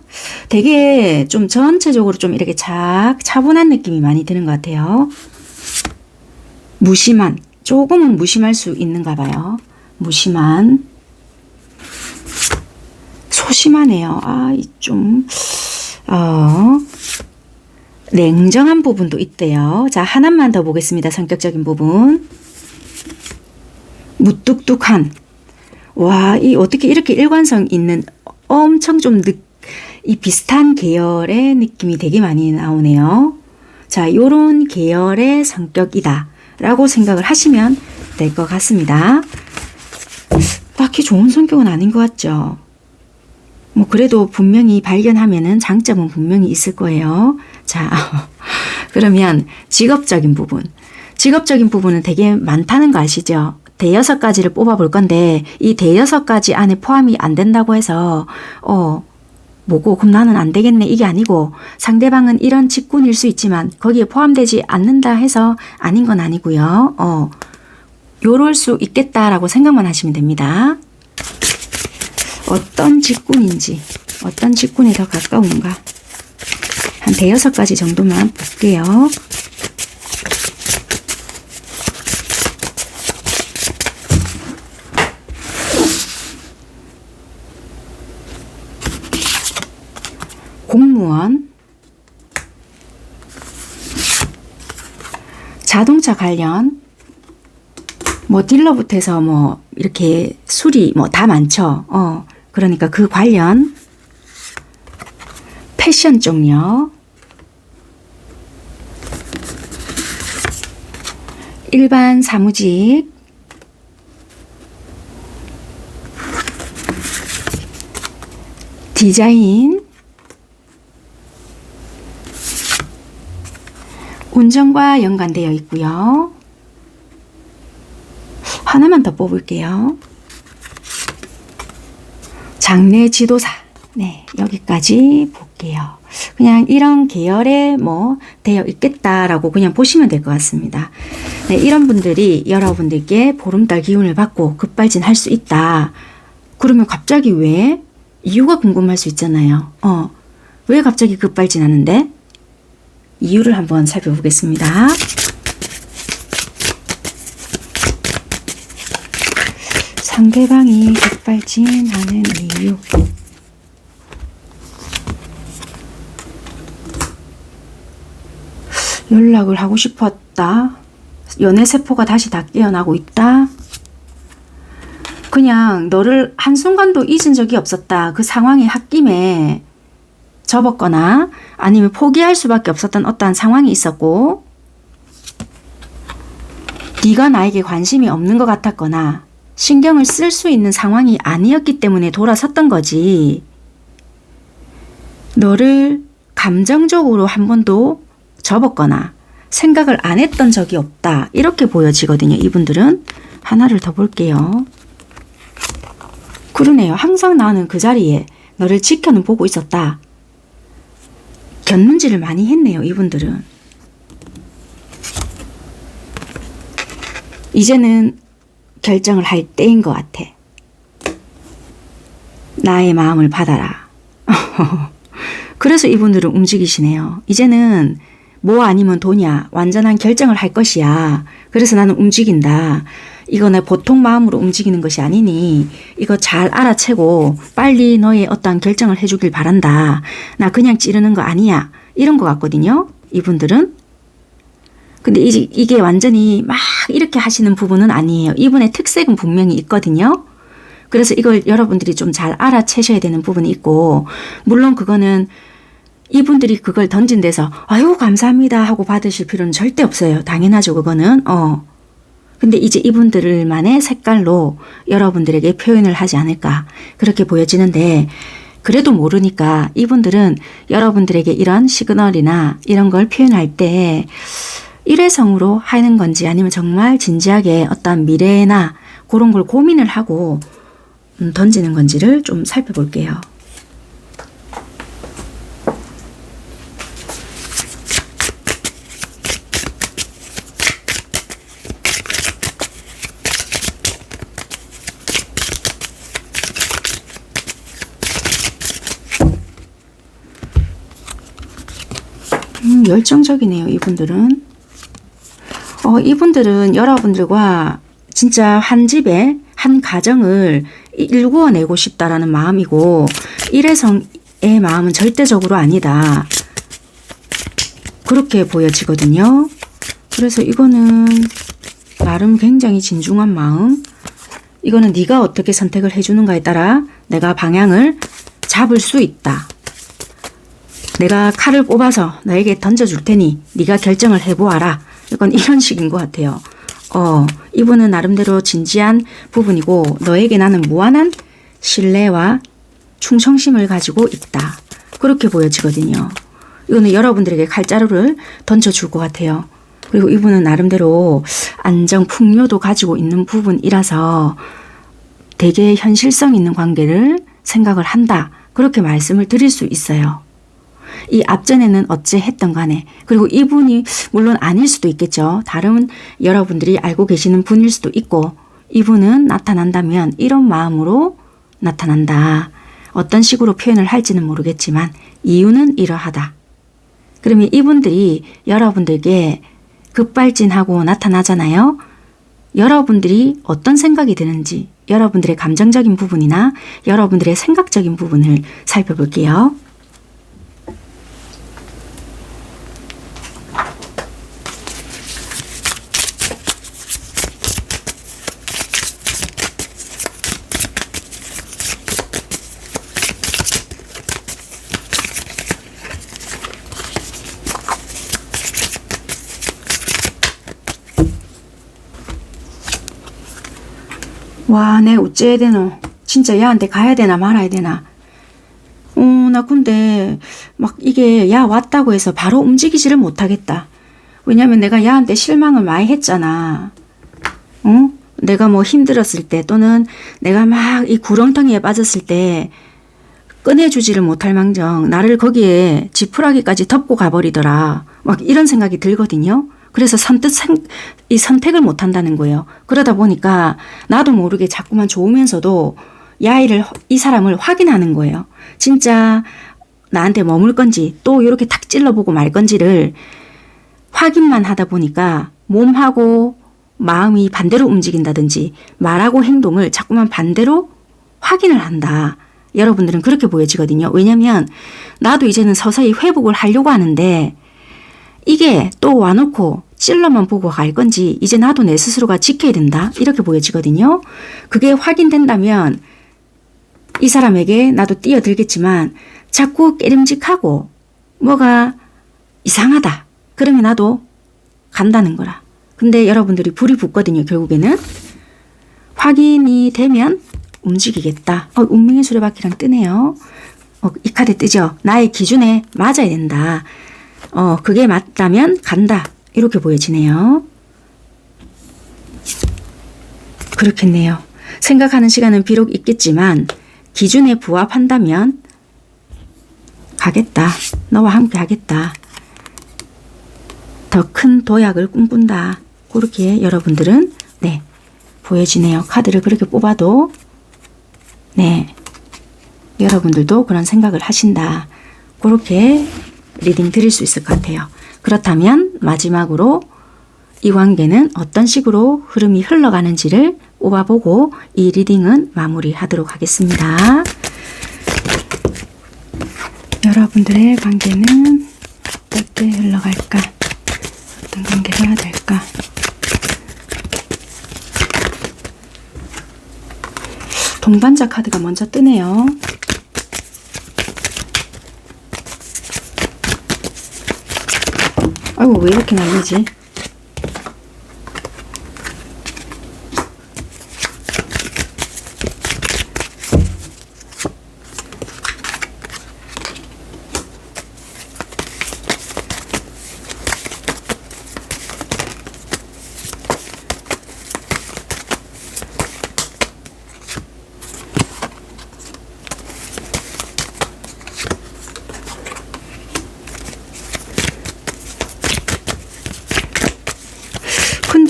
되게 좀 전체적으로 좀 이렇게 차분한 느낌이 많이 드는 것 같아요. 무심한. 조금은 무심할 수 있는가 봐요. 무심한. 소심하네요. 냉정한 부분도 있대요. 자, 하나만 더 보겠습니다. 성격적인 부분. 무뚝뚝한. 와, 이 어떻게 이렇게 일관성 있는 엄청 좀 이 비슷한 계열의 느낌이 되게 많이 나오네요. 자, 요런 계열의 성격이다 라고 생각을 하시면 될 것 같습니다. 딱히 좋은 성격은 아닌 것 같죠. 뭐 그래도 분명히 발견하면은 장점은 분명히 있을 거예요. 자, 그러면 직업적인 부분. 직업적인 부분은 되게 많다는 거 아시죠? 대여섯 가지를 뽑아볼 건데 이 대여섯 가지 안에 포함이 안 된다고 해서 뭐고 그럼 나는 안 되겠네 이게 아니고 상대방은 이런 직군일 수 있지만 거기에 포함되지 않는다 해서 아닌 건 아니고요. 요럴 수 있겠다라고 생각만 하시면 됩니다. 어떤 직군인지 어떤 직군에 더 가까운가 한 대여섯 가지 정도만 볼게요. 공무원, 자동차 관련, 뭐 딜러부터 해서 뭐 이렇게 수리 뭐 다 많죠. 그러니까 그 관련, 패션 쪽요, 일반 사무직, 디자인, 운전과 연관되어 있고요. 하나만 더 뽑을게요. 장래 지도사. 네, 여기까지 볼게요. 그냥 이런 계열에 뭐 되어 있겠다라고 그냥 보시면 될 것 같습니다. 네, 이런 분들이 여러분들께 보름달 기운을 받고 급발진할 수 있다. 그러면 갑자기 왜? 이유가 궁금할 수 있잖아요. 왜 갑자기 급발진하는데? 이유를 한번 살펴보겠습니다. 상대방이 급발진하는 이유. 연락을 하고 싶었다. 연애세포가 다시 다 깨어나고 있다. 그냥 너를 한순간도 잊은 적이 없었다. 그 상황의 홧김에 접었거나 아니면 포기할 수밖에 없었던 어떠한 상황이 있었고 네가 나에게 관심이 없는 것 같았거나 신경을 쓸 수 있는 상황이 아니었기 때문에 돌아섰던 거지. 너를 감정적으로 한 번도 접었거나 생각을 안 했던 적이 없다. 이렇게 보여지거든요. 이분들은. 하나를 더 볼게요. 그러네요. 항상 나는 그 자리에 너를 지켜는 보고 있었다. 견눈질을 많이 했네요. 이분들은. 이제는 결정을 할 때인 것 같아. 나의 마음을 받아라. 그래서 이분들은 움직이시네요. 이제는 뭐 아니면 도냐. 완전한 결정을 할 것이야. 그래서 나는 움직인다. 이거 내 보통 마음으로 움직이는 것이 아니니 이거 잘 알아채고 빨리 너의 어떠한 결정을 해주길 바란다. 나 그냥 찌르는 거 아니야. 이런 것 같거든요. 이분들은. 근데 이게 완전히 막 이렇게 하시는 부분은 아니에요. 이분의 특색은 분명히 있거든요. 그래서 이걸 여러분들이 좀 잘 알아채셔야 되는 부분이 있고 물론 그거는 이분들이 그걸 던진 데서 아유 감사합니다 하고 받으실 필요는 절대 없어요. 당연하죠. 그거는. 근데 이제 이분들만의 색깔로 여러분들에게 표현을 하지 않을까 그렇게 보여지는데 그래도 모르니까 이분들은 여러분들에게 이런 시그널이나 이런 걸 표현할 때 일회성으로 하는 건지 아니면 정말 진지하게 어떤 미래나 그런 걸 고민을 하고 던지는 건지를 좀 살펴볼게요. 열정적이네요, 이분들은. 이분들은 여러분들과 진짜 한 집에 한 가정을 일구어내고 싶다라는 마음이고 일회성의 마음은 절대적으로 아니다. 그렇게 보여지거든요. 그래서 이거는 나름 굉장히 진중한 마음. 이거는 네가 어떻게 선택을 해주는가에 따라 내가 방향을 잡을 수 있다. 내가 칼을 뽑아서 너에게 던져줄 테니 네가 결정을 해보아라. 이건 이런 식인 것 같아요. 이분은 나름대로 진지한 부분이고 너에게 나는 무한한 신뢰와 충성심을 가지고 있다. 그렇게 보여지거든요. 이거는 여러분들에게 칼자루를 던져줄 것 같아요. 그리고 이분은 나름대로 안정, 풍요도 가지고 있는 부분이라서 되게 현실성 있는 관계를 생각을 한다. 그렇게 말씀을 드릴 수 있어요. 이 앞전에는 어째 했던 간에 그리고 이분이 물론 아닐 수도 있겠죠. 다른 여러분들이 알고 계시는 분일 수도 있고 이분은 나타난다면 이런 마음으로 나타난다. 어떤 식으로 표현을 할지는 모르겠지만 이유는 이러하다. 그러면 이분들이 여러분들에게 급발진하고 나타나잖아요. 여러분들이 어떤 생각이 드는지 여러분들의 감정적인 부분이나 여러분들의 생각적인 부분을 살펴볼게요. 와, 내 어째야 되노? 진짜 얘한테 가야 되나 말아야 되나? 나 근데 막 이게 야 왔다고 해서 바로 움직이지를 못하겠다. 왜냐면 내가 얘한테 실망을 많이 했잖아. 내가 뭐 힘들었을 때 또는 내가 막 이 구렁텅이에 빠졌을 때 꺼내주지를 못할 망정 나를 거기에 지푸라기까지 덮고 가버리더라. 막 이런 생각이 들거든요. 그래서 이 선택을 못 한다는 거예요. 그러다 보니까 나도 모르게 자꾸만 좋으면서도 이 사람을 확인하는 거예요. 진짜 나한테 머물 건지 또 이렇게 탁 찔러보고 말 건지를 확인만 하다 보니까 몸하고 마음이 반대로 움직인다든지 말하고 행동을 자꾸만 반대로 확인을 한다. 여러분들은 그렇게 보여지거든요. 왜냐면 나도 이제는 서서히 회복을 하려고 하는데 이게 또 와놓고 찔러만 보고 갈 건지 이제 나도 내 스스로가 지켜야 된다. 이렇게 보여지거든요. 그게 확인된다면 이 사람에게 나도 뛰어들겠지만 자꾸 깨름직하고 뭐가 이상하다. 그러면 나도 간다는 거라. 근데 여러분들이 불이 붙거든요. 결국에는. 확인이 되면 움직이겠다. 운명의 수레바퀴랑 뜨네요. 이 카드 뜨죠. 나의 기준에 맞아야 된다. 그게 맞다면 간다. 이렇게 보여지네요. 그렇겠네요. 생각하는 시간은 비록 있겠지만 기준에 부합한다면 가겠다. 너와 함께 하겠다. 더 큰 도약을 꿈꾼다. 그렇게 여러분들은 보여지네요. 카드를 그렇게 뽑아도 여러분들도 그런 생각을 하신다. 그렇게 리딩 드릴 수 있을 것 같아요. 그렇다면 마지막으로 이 관계는 어떤 식으로 흐름이 흘러가는지를 뽑아보고 이 리딩은 마무리하도록 하겠습니다. 여러분들의 관계는 어떻게 흘러갈까? 어떤 관계가 될까? 동반자 카드가 먼저 뜨네요. 아이고 왜 이렇게 날리지?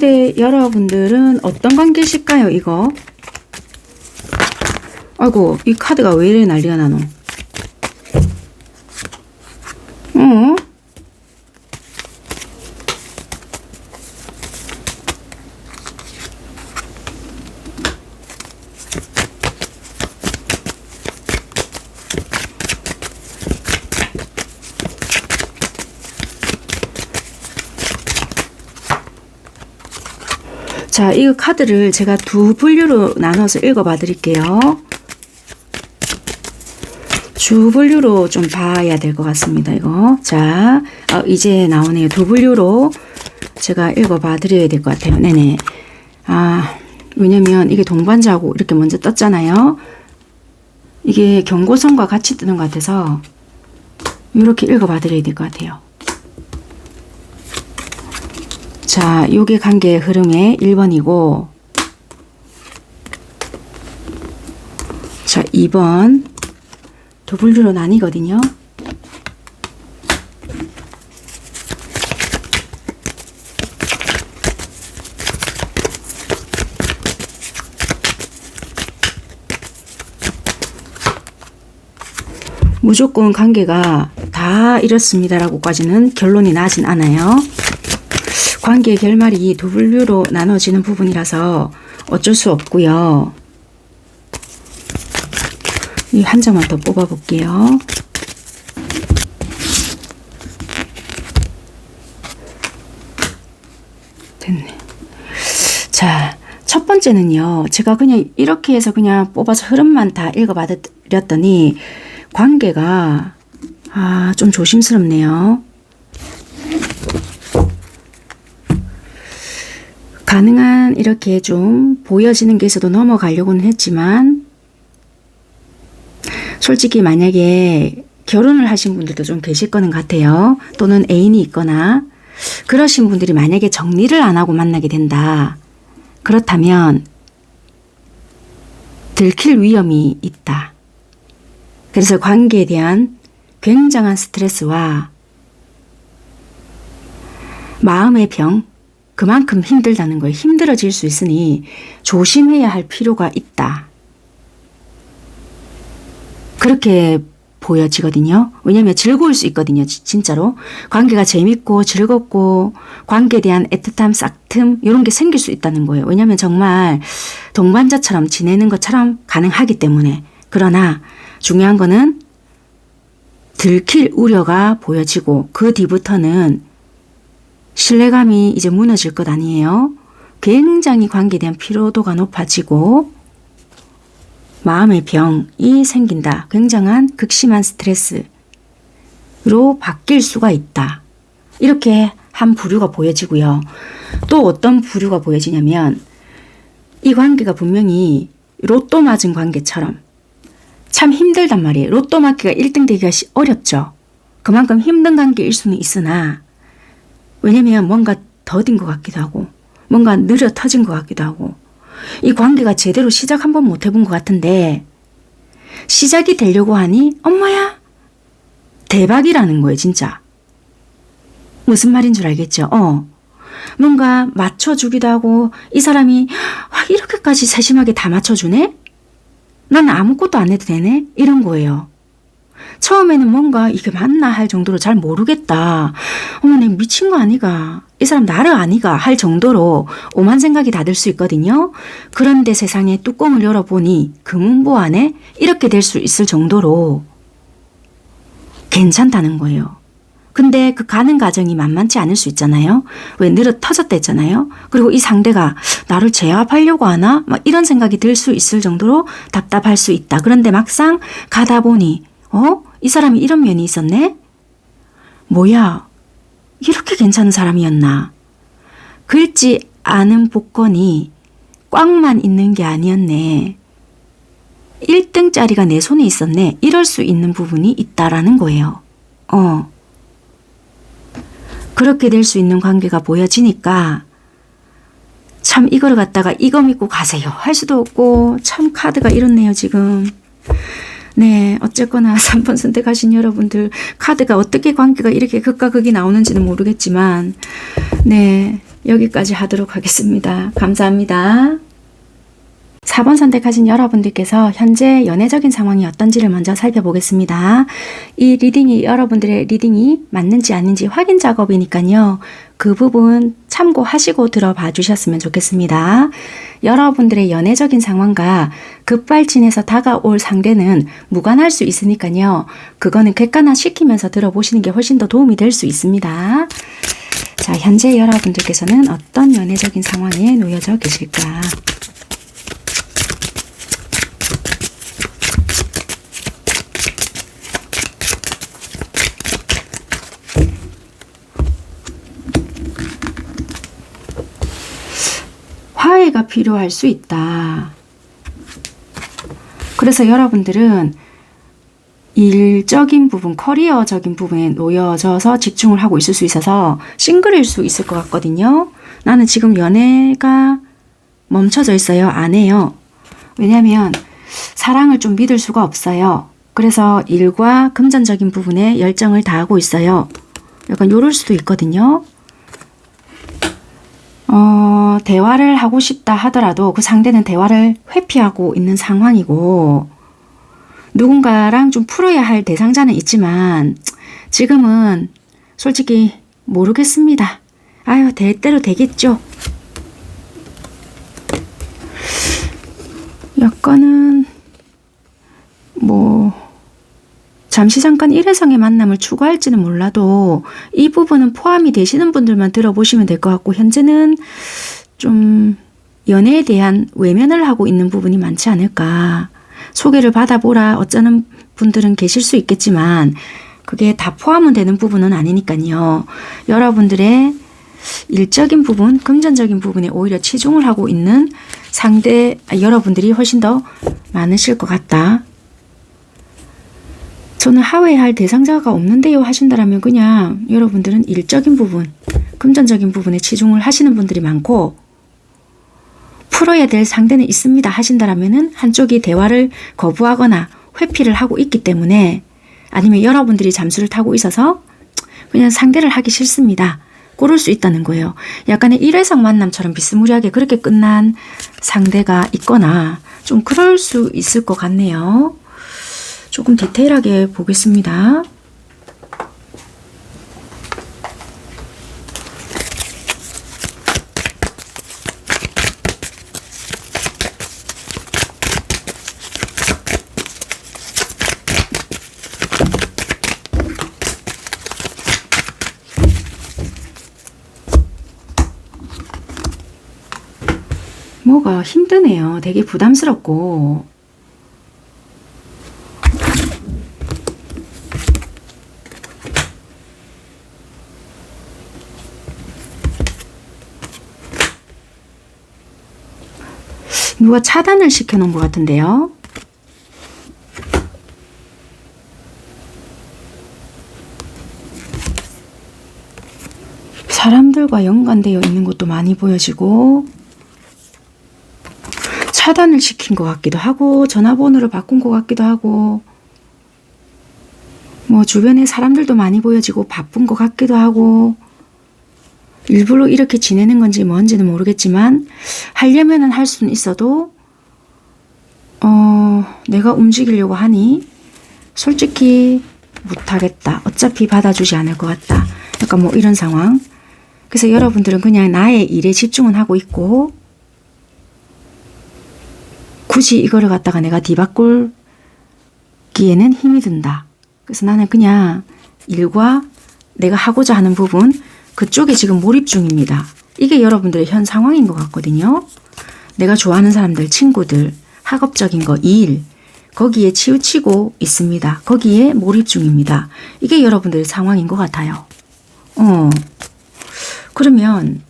근데 여러분들은 어떤 관계실까요, 이거? 아이고, 이 카드가 왜 이래 난리가 나노? 어? 자, 이 카드를 제가 두 분류로 나눠서 읽어봐 드릴게요. 주 분류로 좀 봐야 될 것 같습니다, 이거. 자, 이제 나오네요. 두 분류로 제가 읽어봐 드려야 될 것 같아요. 네네. 왜냐면 이게 동반자하고 이렇게 먼저 떴잖아요. 이게 경고선과 같이 뜨는 것 같아서 이렇게 읽어봐 드려야 될 것 같아요. 자, 요게 관계의 흐름의 1번이고, 자, 2번 두 분류로 나뉘거든요. 무조건 관계가 다 이렇습니다라고까지는 결론이 나진 않아요. 관계의 결말이 두 분류로 나눠지는 부분이라서 어쩔 수 없고요. 이 한 장만 더 뽑아 볼게요. 됐네. 자, 첫 번째는요. 제가 그냥 이렇게 해서 그냥 뽑아서 흐름만 다 읽어봐 드렸더니 관계가 좀 조심스럽네요. 가능한 이렇게 좀 보여지는 게 있어도 넘어가려고는 했지만 솔직히 만약에 결혼을 하신 분들도 좀 계실 거는 같아요. 또는 애인이 있거나 그러신 분들이 만약에 정리를 안 하고 만나게 된다. 그렇다면 들킬 위험이 있다. 그래서 관계에 대한 굉장한 스트레스와 마음의 병, 그만큼 힘들다는 거예요. 힘들어질 수 있으니 조심해야 할 필요가 있다. 그렇게 보여지거든요. 왜냐하면 즐거울 수 있거든요. 진짜로. 관계가 재밌고 즐겁고 관계에 대한 애틋함, 싹틈 이런 게 생길 수 있다는 거예요. 왜냐하면 정말 동반자처럼 지내는 것처럼 가능하기 때문에. 그러나 중요한 거는 들킬 우려가 보여지고 그 뒤부터는 신뢰감이 이제 무너질 것 아니에요. 굉장히 관계에 대한 피로도가 높아지고 마음의 병이 생긴다. 굉장한 극심한 스트레스로 바뀔 수가 있다. 이렇게 한 부류가 보여지고요. 또 어떤 부류가 보여지냐면 이 관계가 분명히 로또 맞은 관계처럼 참 힘들단 말이에요. 로또 맞기가 1등 되기가 어렵죠. 그만큼 힘든 관계일 수는 있으나 왜냐면 뭔가 더딘 것 같기도 하고 뭔가 느려 터진 것 같기도 하고 이 관계가 제대로 시작 한번 못 해본 것 같은데 시작이 되려고 하니 엄마야 대박이라는 거예요. 진짜. 무슨 말인 줄 알겠죠? 뭔가 맞춰주기도 하고 이 사람이 이렇게까지 세심하게 다 맞춰주네? 난 아무것도 안 해도 되네? 이런 거예요. 처음에는 뭔가 이게 맞나 할 정도로 잘 모르겠다. 어머 내가 미친 거 아니가? 이 사람 나를 아니가? 할 정도로 오만 생각이 다 들 수 있거든요. 그런데 세상에 뚜껑을 열어보니 금은보 안에 이렇게 될 수 있을 정도로 괜찮다는 거예요. 근데 그 가는 과정이 만만치 않을 수 있잖아요. 왜 늘어 터졌다 했잖아요. 그리고 이 상대가 나를 제압하려고 하나? 막 이런 생각이 들 수 있을 정도로 답답할 수 있다. 그런데 막상 가다 보니 이 사람이 이런 면이 있었네? 뭐야? 이렇게 괜찮은 사람이었나? 긁지 않은 복권이 꽉만 있는 게 아니었네. 1등짜리가 내 손에 있었네. 이럴 수 있는 부분이 있다라는 거예요. 그렇게 될 수 있는 관계가 보여지니까 참 이걸 갖다가 이거 믿고 가세요 할 수도 없고 참 카드가 이렇네요 지금. 네, 어쨌거나 3번 선택하신 여러분들 카드가 어떻게 관계가 이렇게 극과 극이 나오는지는 모르겠지만 네, 여기까지 하도록 하겠습니다. 감사합니다. 4번 선택하신 여러분들께서 현재 연애적인 상황이 어떤지를 먼저 살펴보겠습니다. 이 리딩이 여러분들의 리딩이 맞는지 아닌지 확인 작업이니까요. 그 부분 참고하시고 들어봐 주셨으면 좋겠습니다. 여러분들의 연애적인 상황과 급발진해서 다가올 상대는 무관할 수 있으니까요. 그거는 객관화시키면서 들어보시는 게 훨씬 더 도움이 될 수 있습니다. 자, 현재 여러분들께서는 어떤 연애적인 상황에 놓여져 계실까? 화해가 필요할 수 있다. 그래서 여러분들은 일적인 부분, 커리어적인 부분에 놓여져서 집중을 하고 있을 수 있어서 싱글일 수 있을 것 같거든요. 나는 지금 연애가 멈춰져 있어요. 안 해요. 왜냐하면 사랑을 좀 믿을 수가 없어요. 그래서 일과 금전적인 부분에 열정을 다하고 있어요. 약간 요럴 수도 있거든요. 대화를 하고 싶다 하더라도 그 상대는 대화를 회피하고 있는 상황이고, 누군가랑 좀 풀어야 할 대상자는 있지만 지금은 솔직히 모르겠습니다. 아유, 될 대로 되겠죠. 약간은 잠시 잠깐 일회성의 만남을 추구할지는 몰라도 이 부분은 포함이 되시는 분들만 들어보시면 될 것 같고, 현재는 좀 연애에 대한 외면을 하고 있는 부분이 많지 않을까. 소개를 받아보라 어쩌는 분들은 계실 수 있겠지만 그게 다 포함은 되는 부분은 아니니까요. 여러분들의 일적인 부분, 금전적인 부분에 오히려 치중을 하고 있는 여러분들이 훨씬 더 많으실 것 같다. 저는 화해할 대상자가 없는데요 하신다라면 그냥 여러분들은 일적인 부분, 금전적인 부분에 치중을 하시는 분들이 많고, 풀어야 될 상대는 있습니다 하신다라면은 한쪽이 대화를 거부하거나 회피를 하고 있기 때문에, 아니면 여러분들이 잠수를 타고 있어서 그냥 상대를 하기 싫습니다. 그럴 수 있다는 거예요. 약간의 일회성 만남처럼 비스무리하게 그렇게 끝난 상대가 있거나 좀 그럴 수 있을 것 같네요. 조금 디테일하게 보겠습니다. 뭐가 힘드네요. 되게 부담스럽고. 누가 차단을 시켜놓은 것 같은데요. 사람들과 연관되어 있는 것도 많이 보여지고, 차단을 시킨 것 같기도 하고, 전화번호를 바꾼 것 같기도 하고, 주변에 사람들도 많이 보여지고 바쁜 것 같기도 하고, 일부러 이렇게 지내는 건지 뭔지는 모르겠지만 하려면은 할 수는 있어도 내가 움직이려고 하니 솔직히 못하겠다. 어차피 받아주지 않을 것 같다. 약간 이런 상황. 그래서 여러분들은 그냥 나의 일에 집중은 하고 있고, 굳이 이거를 갖다가 내가 뒤바꿀기에는 힘이 든다. 그래서 나는 그냥 일과 내가 하고자 하는 부분, 그쪽에 지금 몰입 중입니다. 이게 여러분들의 현 상황인 것 같거든요. 내가 좋아하는 사람들, 친구들, 학업적인 거, 일, 거기에 치우치고 있습니다. 거기에 몰입 중입니다. 이게 여러분들의 상황인 것 같아요. 그러면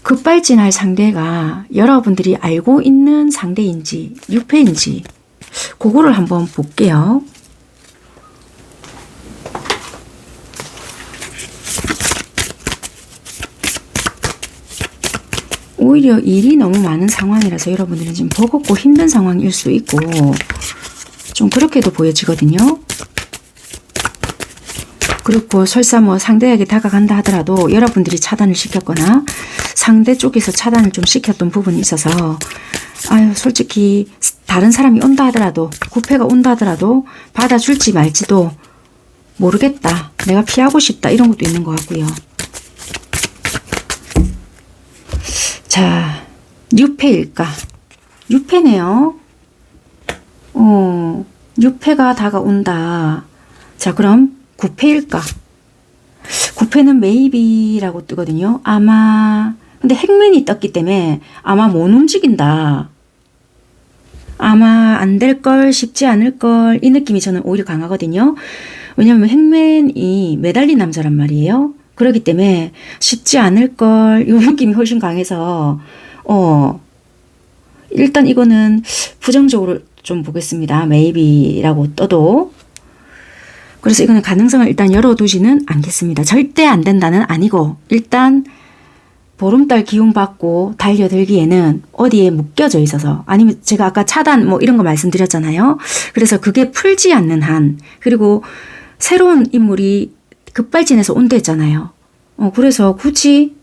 급발진할 상대가 여러분들이 알고 있는 상대인지 유패인지 그거를 한번 볼게요. 오히려 일이 너무 많은 상황이라서 여러분들은 지금 버겁고 힘든 상황일 수 있고, 좀 그렇게도 보여지거든요. 그리고 설사 뭐 상대에게 다가간다 하더라도 여러분들이 차단을 시켰거나 상대 쪽에서 차단을 좀 시켰던 부분이 있어서 아유 솔직히 다른 사람이 온다 하더라도 구패가 온다 하더라도 받아줄지 말지도 모르겠다. 내가 피하고 싶다. 이런 것도 있는 것 같고요. 자, 뉴패일까? 뉴패네요. 6패가 다가온다. 자, 그럼 9패일까? 9패는 maybe라고 뜨거든요. 아마, 근데 행맨이 떴기 때문에 아마 못 움직인다. 아마 안 될걸, 쉽지 않을걸, 이 느낌이 저는 오히려 강하거든요. 왜냐면 행맨이 매달린 남자란 말이에요. 그렇기 때문에 쉽지 않을걸, 이 느낌이 훨씬 강해서, 일단 이거는 부정적으로 좀 보겠습니다. maybe라고 떠도. 그래서 이거는 가능성을 일단 열어두지는 않겠습니다. 절대 안 된다는 아니고 일단 보름달 기운 받고 달려들기에는 어디에 묶여져 있어서 아니면 제가 아까 차단 뭐 이런 거 말씀드렸잖아요. 그래서 그게 풀지 않는 한 그리고 새로운 인물이 급발진해서 온다 했잖아요. 그래서 굳이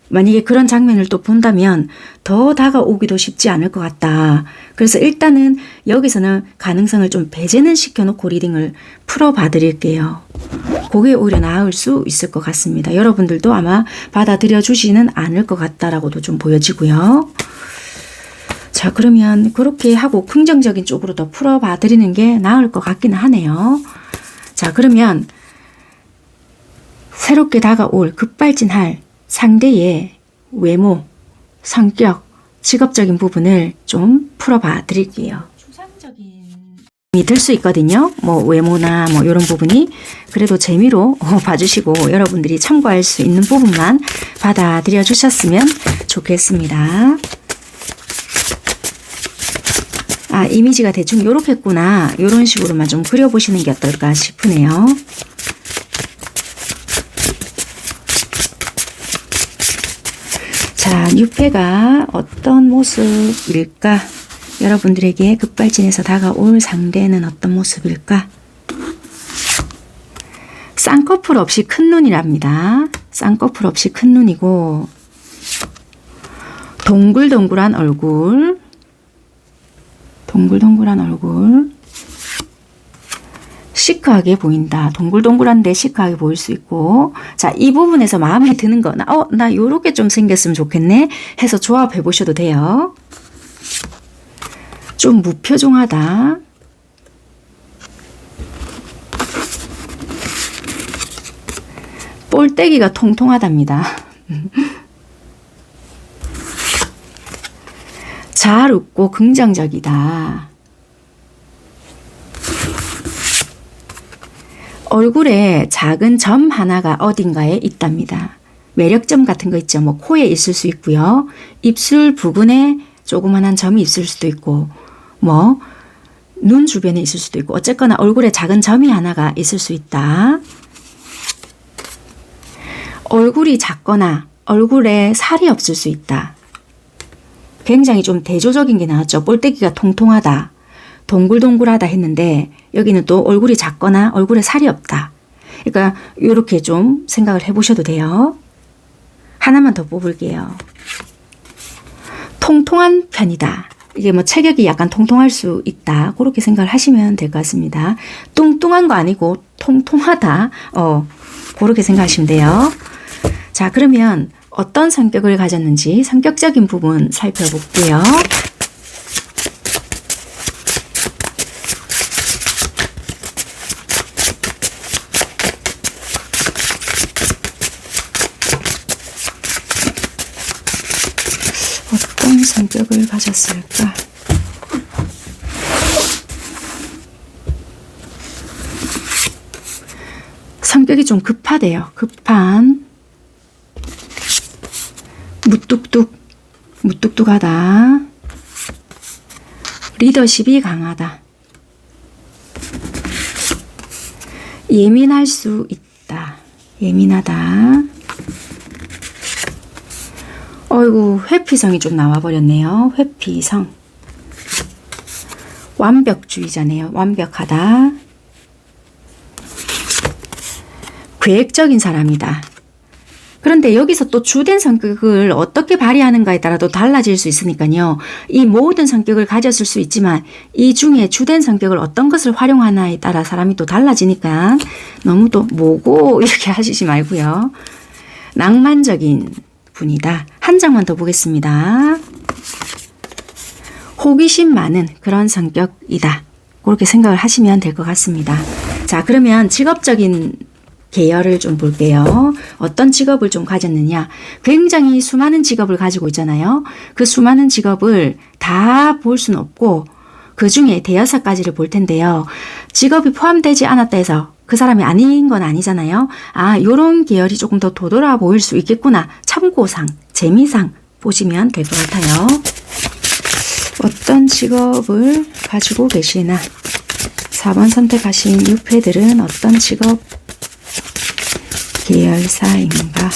만약에 그런 장면을 또 본다면 더 다가오기도 쉽지 않을 것 같다. 그래서 일단은 여기서는 가능성을 좀 배제는 시켜놓고 리딩을 풀어봐 드릴게요. 그게 오히려 나을 수 있을 것 같습니다. 여러분들도 아마 받아들여 주지는 않을 것 같다라고도 좀 보여지고요. 자, 그러면 그렇게 하고 긍정적인 쪽으로 더 풀어봐 드리는 게 나을 것 같기는 하네요. 자, 그러면 새롭게 다가올 급발진할 상대의 외모, 성격, 직업적인 부분을 좀 풀어봐 드릴게요. 추상적인 들 수 있거든요. 뭐 외모나 뭐 이런 부분이 그래도 재미로 봐주시고 여러분들이 참고할 수 있는 부분만 받아들여 주셨으면 좋겠습니다. 아, 이미지가 대충 요렇겠구나. 요런 식으로만 좀 그려보시는 게 어떨까 싶으네요. 자, 뉴패가 어떤 모습일까? 여러분들에게 급발진해서 다가올 상대는 어떤 모습일까? 쌍꺼풀 없이 큰 눈이랍니다. 쌍꺼풀 없이 큰 눈이고 동글동글한 얼굴 동글동글한 얼굴 시크하게 보인다. 동글동글한데 시크하게 보일 수 있고 자, 이 부분에서 마음에 드는 거 나 요렇게 좀 생겼으면 좋겠네 해서 조합해 보셔도 돼요. 좀 무표정하다. 볼때기가 통통하답니다. 잘 웃고 긍정적이다. 얼굴에 작은 점 하나가 어딘가에 있답니다. 매력점 같은 거 있죠. 뭐 코에 있을 수 있고요. 입술 부근에 조그만한 점이 있을 수도 있고 뭐 눈 주변에 있을 수도 있고 어쨌거나 얼굴에 작은 점이 하나가 있을 수 있다. 얼굴이 작거나 얼굴에 살이 없을 수 있다. 굉장히 좀 대조적인 게 나왔죠. 볼때기가 통통하다. 동글동글하다 했는데 여기는 또 얼굴이 작거나 얼굴에 살이 없다. 그러니까 이렇게 좀 생각을 해보셔도 돼요. 하나만 더 뽑을게요. 통통한 편이다. 이게 뭐 체격이 약간 통통할 수 있다. 그렇게 생각을 하시면 될 것 같습니다. 뚱뚱한 거 아니고 통통하다. 그렇게 생각하시면 돼요. 자, 그러면 어떤 성격을 가졌는지 성격적인 부분 살펴볼게요. 어떤 성격을 가졌을까? 성격이 좀 급하대요. 급한, 무뚝뚝하다. 리더십이 강하다. 예민할 수 있다. 예민하다. 어이구, 회피성이 좀 나와버렸네요. 회피성. 완벽주의자네요. 완벽하다. 계획적인 사람이다. 그런데 여기서 또 주된 성격을 어떻게 발휘하는가에 따라 또 달라질 수 있으니까요. 이 모든 성격을 가졌을 수 있지만 이 중에 주된 성격을 어떤 것을 활용하나에 따라 사람이 또 달라지니까 너무 또 뭐고 이렇게 하시지 말고요. 낭만적인 분이다. 한 장만 더 보겠습니다. 호기심 많은 그런 성격이다. 그렇게 생각을 하시면 될 것 같습니다. 자, 그러면 직업적인 계열을 좀 볼게요. 어떤 직업을 좀 가졌느냐. 굉장히 수많은 직업을 가지고 있잖아요. 그 수많은 직업을 다 볼 수는 없고 그 중에 대여섯 가지를 볼 텐데요. 직업이 포함되지 않았다 해서 그 사람이 아닌 건 아니잖아요. 아, 요런 계열이 조금 더 도돌아 보일 수 있겠구나. 참고상, 재미상 보시면 될 것 같아요. 어떤 직업을 가지고 계시나. 4번 선택하신 6패들은 어떤 직업 계열사인가.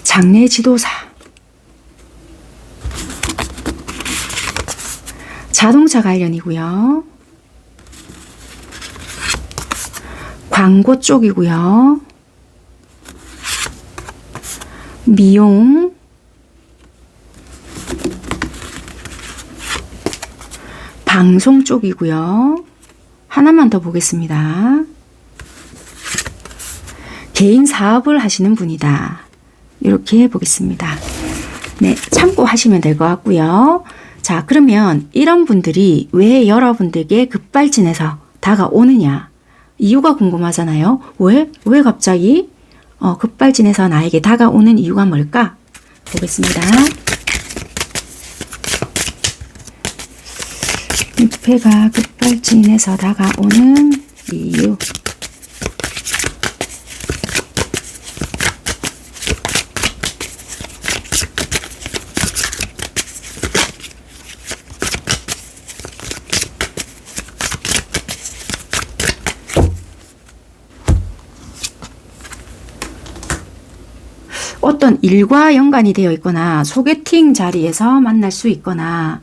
장례 지도사, 자동차 관련이고요. 광고 쪽이고요. 미용, 방송 쪽이고요. 하나만 더 보겠습니다. 개인 사업을 하시는 분이다. 이렇게 보겠습니다. 네, 참고하시면 될 것 같고요. 자, 그러면 이런 분들이 왜 여러분들에게 급발진해서 다가오느냐. 이유가 궁금하잖아요. 왜 갑자기 급발진해서 나에게 다가오는 이유가 뭘까? 보겠습니다. 6패가 급발진해서 다가오는 이유. 어떤 일과 연관이 되어 있거나 소개팅 자리에서 만날 수 있거나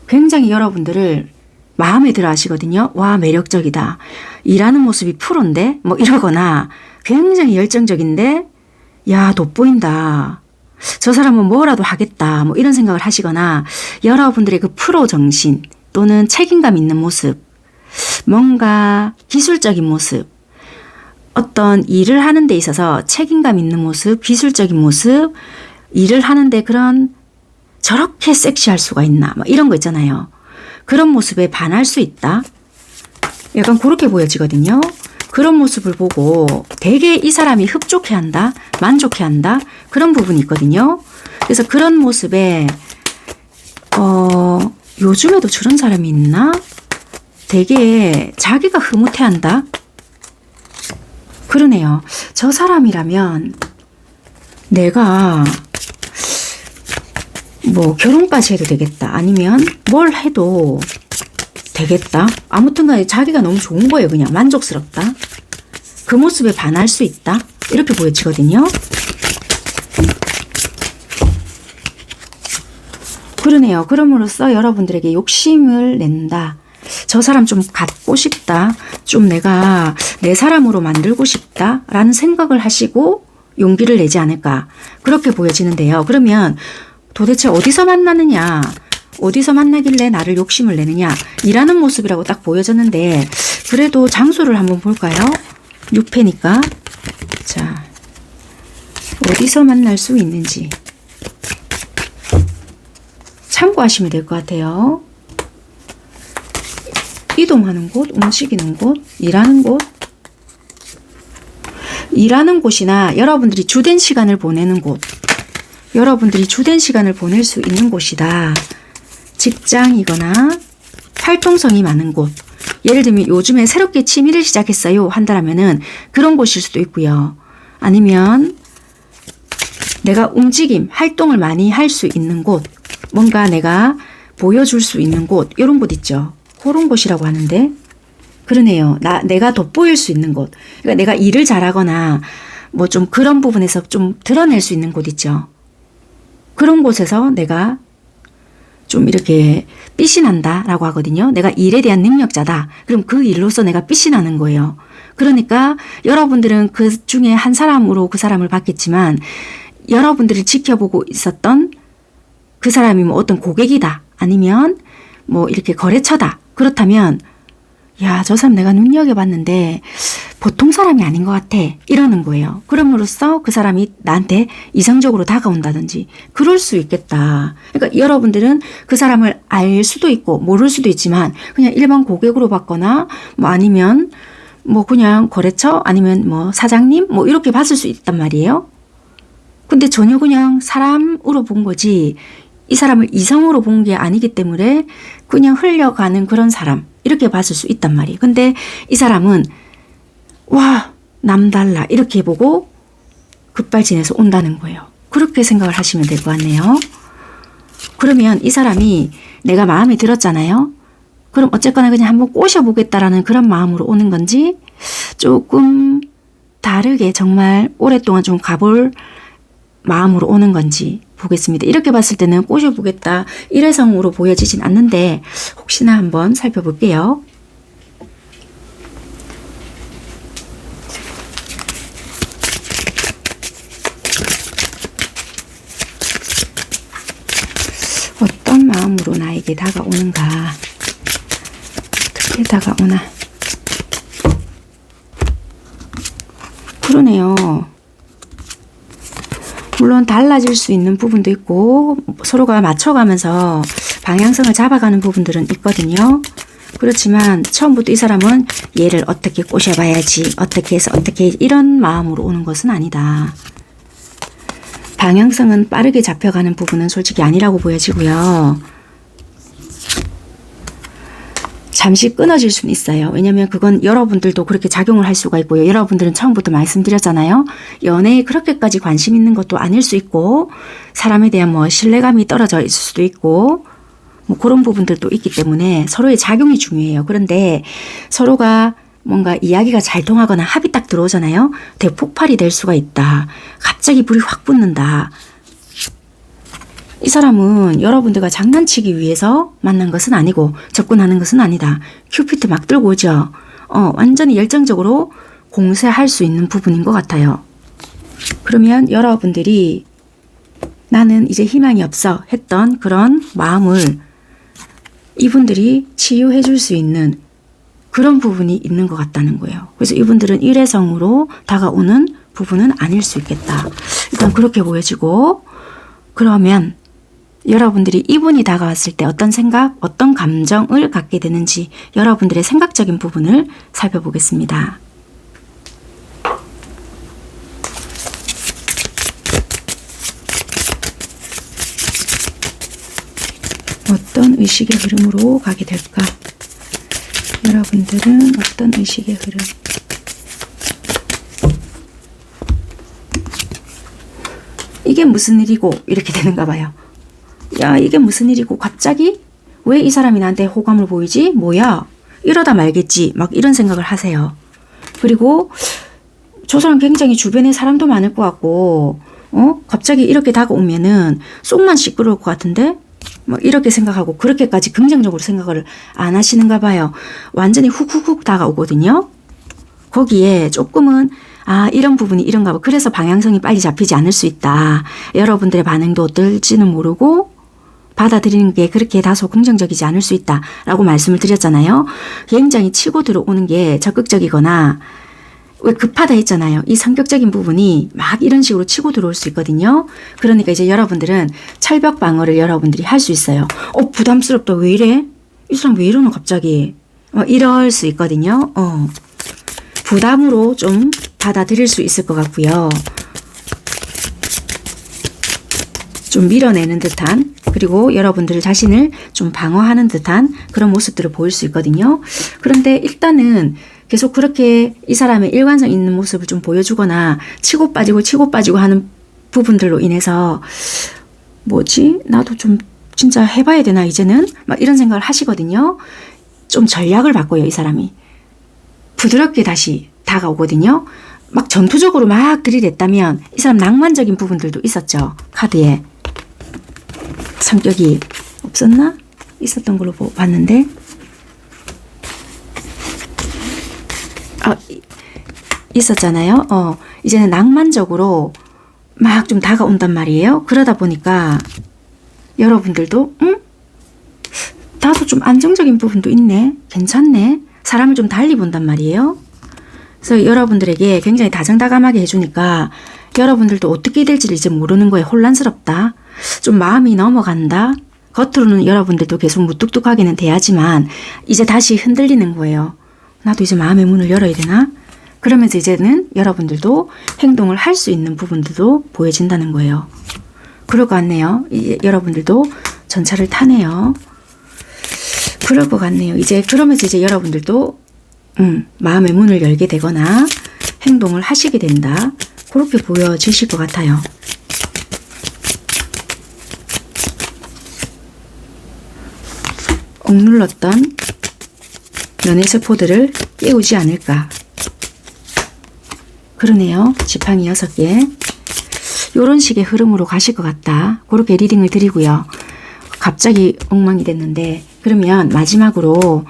굉장히 여러분들을 마음에 들어 하시거든요. 와, 매력적이다. 일하는 모습이 프로인데? 뭐 이러거나 굉장히 열정적인데 야, 돋보인다. 저 사람은 뭐라도 하겠다. 뭐 이런 생각을 하시거나 여러분들의 그 프로 정신 또는 책임감 있는 모습, 뭔가 기술적인 모습, 어떤 일을 하는 데 있어서 책임감 있는 모습, 기술적인 모습, 일을 하는데 그런 저렇게 섹시할 수가 있나 뭐 이런 거 있잖아요. 그런 모습에 반할 수 있다. 약간 그렇게 보여지거든요. 그런 모습을 보고 되게 이 사람이 흡족해한다, 만족해한다 그런 부분이 있거든요. 그래서 그런 모습에 요즘에도 저런 사람이 있나? 되게 자기가 흐뭇해한다. 그러네요. 저 사람이라면 내가 뭐 결혼까지 해도 되겠다. 아니면 뭘 해도 되겠다. 아무튼 간에 자기가 너무 좋은 거예요. 그냥 만족스럽다. 그 모습에 반할 수 있다. 이렇게 보여지거든요. 그러네요. 그럼으로써 여러분들에게 욕심을 낸다. 저 사람 좀 갖고 싶다. 좀 내가 내 사람으로 만들고 싶다. 라는 생각을 하시고 용기를 내지 않을까. 그렇게 보여지는데요. 그러면 도대체 어디서 만나느냐. 어디서 만나길래 나를 욕심을 내느냐. 일하는 모습이라고 딱 보여졌는데 그래도 장소를 한번 볼까요? 6패니까. 자, 어디서 만날 수 있는지 참고하시면 될 것 같아요. 이동하는 곳, 움직이는 곳, 일하는 곳. 일하는 곳이나 여러분들이 주된 시간을 보내는 곳. 여러분들이 주된 시간을 보낼 수 있는 곳이다. 직장이거나 활동성이 많은 곳. 예를 들면 요즘에 새롭게 취미를 시작했어요 한다라면은 그런 곳일 수도 있고요. 아니면 내가 움직임, 활동을 많이 할 수 있는 곳. 뭔가 내가 보여줄 수 있는 곳. 이런 곳 있죠. 그런 곳이라고 하는데 그러네요. 내가 돋보일 수 있는 곳. 그러니까 내가 일을 잘하거나 뭐 좀 그런 부분에서 좀 드러낼 수 있는 곳 있죠. 그런 곳에서 내가 좀 이렇게 삐이 난다라고 하거든요. 내가 일에 대한 능력자다. 그럼 그 일로서 내가 삐이 나는 거예요. 그러니까 여러분들은 그 중에 한 사람으로 그 사람을 봤겠지만 여러분들이 지켜보고 있었던 그 사람이 뭐 어떤 고객이다. 아니면 뭐 이렇게 거래처다. 그렇다면 야, 저 사람 내가 눈여겨봤는데 보통 사람이 아닌 것 같아. 이러는 거예요. 그럼으로써 그 사람이 나한테 이성적으로 다가온다든지 그럴 수 있겠다. 그러니까 여러분들은 그 사람을 알 수도 있고 모를 수도 있지만 그냥 일반 고객으로 봤거나 뭐 아니면 뭐 그냥 거래처 아니면 뭐 사장님 뭐 이렇게 봤을 수 있단 말이에요. 근데 전혀 그냥 사람으로 본 거지 이 사람을 이성으로 본 게 아니기 때문에 그냥 흘려가는 그런 사람 이렇게 봤을 수 있단 말이에요. 근데 이 사람은 와 남달라 이렇게 보고 급발진해서 온다는 거예요. 그렇게 생각을 하시면 될 것 같네요. 그러면 이 사람이 내가 마음에 들었잖아요. 그럼 어쨌거나 그냥 한번 꼬셔보겠다라는 그런 마음으로 오는 건지 조금 다르게 정말 오랫동안 좀 가볼 마음으로 오는 건지 보겠습니다. 이렇게 봤을 때는 꼬셔보겠다 일회성으로 보여지진 않는데 혹시나 한번 살펴볼게요. 어떤 마음으로 나에게 다가오는가 어떻게 다가오나 그러네요. 물론 달라질 수 있는 부분도 있고 서로가 맞춰가면서 방향성을 잡아가는 부분들은 있거든요. 그렇지만 처음부터 이 사람은 얘를 어떻게 꼬셔봐야지 어떻게 해서 어떻게 이런 마음으로 오는 것은 아니다. 방향성은 빠르게 잡혀가는 부분은 솔직히 아니라고 보여지고요. 잠시 끊어질 수는 있어요. 왜냐하면 그건 여러분들도 그렇게 작용을 할 수가 있고요. 여러분들은 처음부터 말씀드렸잖아요. 연애에 그렇게까지 관심 있는 것도 아닐 수 있고 사람에 대한 뭐 신뢰감이 떨어져 있을 수도 있고 뭐 그런 부분들도 있기 때문에 서로의 작용이 중요해요. 그런데 서로가 뭔가 이야기가 잘 통하거나 합이 딱 들어오잖아요. 대폭발이 될 수가 있다. 갑자기 불이 확 붙는다. 이 사람은 여러분들과 장난치기 위해서 만난 것은 아니고 접근하는 것은 아니다. 큐피트 막 들고 오죠. 완전히 열정적으로 공세할 수 있는 부분인 것 같아요. 그러면 여러분들이 나는 이제 희망이 없어 했던 그런 마음을 이분들이 치유해 줄 수 있는 그런 부분이 있는 것 같다는 거예요. 그래서 이분들은 일회성으로 다가오는 부분은 아닐 수 있겠다. 일단 그렇게 보여지고 그러면 여러분들이 이분이 다가왔을 때 어떤 생각, 어떤 감정을 갖게 되는지 여러분들의 생각적인 부분을 살펴보겠습니다. 어떤 의식의 흐름으로 가게 될까? 여러분들은 어떤 의식의 흐름? 이게 무슨 일이고 이렇게 되는가 봐요. 야, 이게 무슨 일이고 갑자기 왜 이 사람이 나한테 호감을 보이지? 뭐야? 이러다 말겠지. 막 이런 생각을 하세요. 그리고 저 사람 굉장히 주변에 사람도 많을 것 같고 갑자기 이렇게 다가오면은 속만 시끄러울 것 같은데 막 이렇게 생각하고 그렇게까지 긍정적으로 생각을 안 하시는가 봐요. 완전히 훅훅훅 다가오거든요. 거기에 조금은 이런 부분이 이런가 봐. 그래서 방향성이 빨리 잡히지 않을 수 있다. 여러분들의 반응도 어떨지는 모르고 받아들이는 게 그렇게 다소 긍정적이지 않을 수 있다 라고 말씀을 드렸잖아요. 굉장히 치고 들어오는 게 적극적이거나 왜 급하다 했잖아요. 이 성격적인 부분이 막 이런 식으로 치고 들어올 수 있거든요. 그러니까 이제 여러분들은 철벽 방어를 여러분들이 할 수 있어요. 부담스럽다. 왜 이래? 이 사람 왜 이러노 갑자기? 이럴 수 있거든요. 부담으로 좀 받아들일 수 있을 것 같고요. 좀 밀어내는 듯한 그리고 여러분들 자신을 좀 방어하는 듯한 그런 모습들을 보일 수 있거든요. 그런데 일단은 계속 그렇게 이 사람의 일관성 있는 모습을 좀 보여주거나 치고 빠지고 하는 부분들로 인해서 뭐지? 나도 좀 진짜 해봐야 되나 이제는? 막 이런 생각을 하시거든요. 좀 전략을 바꿔요. 이 사람이. 부드럽게 다시 다가오거든요. 막 전투적으로 막 들이댔다면 이 사람 낭만적인 부분들도 있었죠. 카드에. 성격이 없었나? 있었던 걸로 봤는데. 있었잖아요. 이제는 낭만적으로 막 좀 다가온단 말이에요. 그러다 보니까 여러분들도 나도 좀 안정적인 부분도 있네. 괜찮네. 사람을 좀 달리 본단 말이에요. 그래서 여러분들에게 굉장히 다정다감하게 해주니까 여러분들도 어떻게 될지를 이제 모르는 거에 혼란스럽다. 좀 마음이 넘어간다. 겉으로는 여러분들도 계속 무뚝뚝하게는 돼야지만 이제 다시 흔들리는 거예요. 나도 이제 마음의 문을 열어야 되나? 그러면서 이제는 여러분들도 행동을 할 수 있는 부분들도 보여진다는 거예요. 그럴 것 같네요. 여러분들도 전차를 타네요. 그럴 것 같네요. 이제 그러면서 이제 여러분들도 마음의 문을 열게 되거나 행동을 하시게 된다. 그렇게 보여지실 것 같아요. 억눌렀던 연애세포들을 깨우지 않을까. 그러네요. 지팡이 6개. 요런 식의 흐름으로 가실 것 같다. 그렇게 리딩을 드리고요. 갑자기 엉망이 됐는데 그러면 마지막으로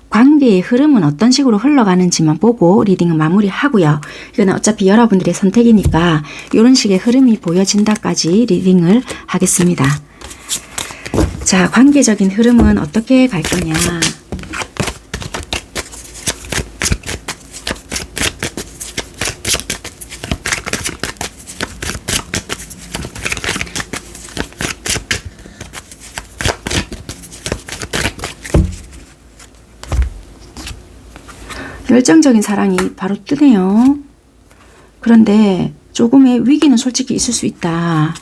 관계의 흐름은 어떤 식으로 흘러가는지만 보고 리딩은 마무리하고요. 이거는 어차피 여러분들의 선택이니까 이런 식의 흐름이 보여진다까지 리딩을 하겠습니다. 자, 관계적인 흐름은 어떻게 갈 거냐. 열정적인 사랑이 바로 뜨네요. 그런데 조금의 위기는 솔직히 있을 수 있다.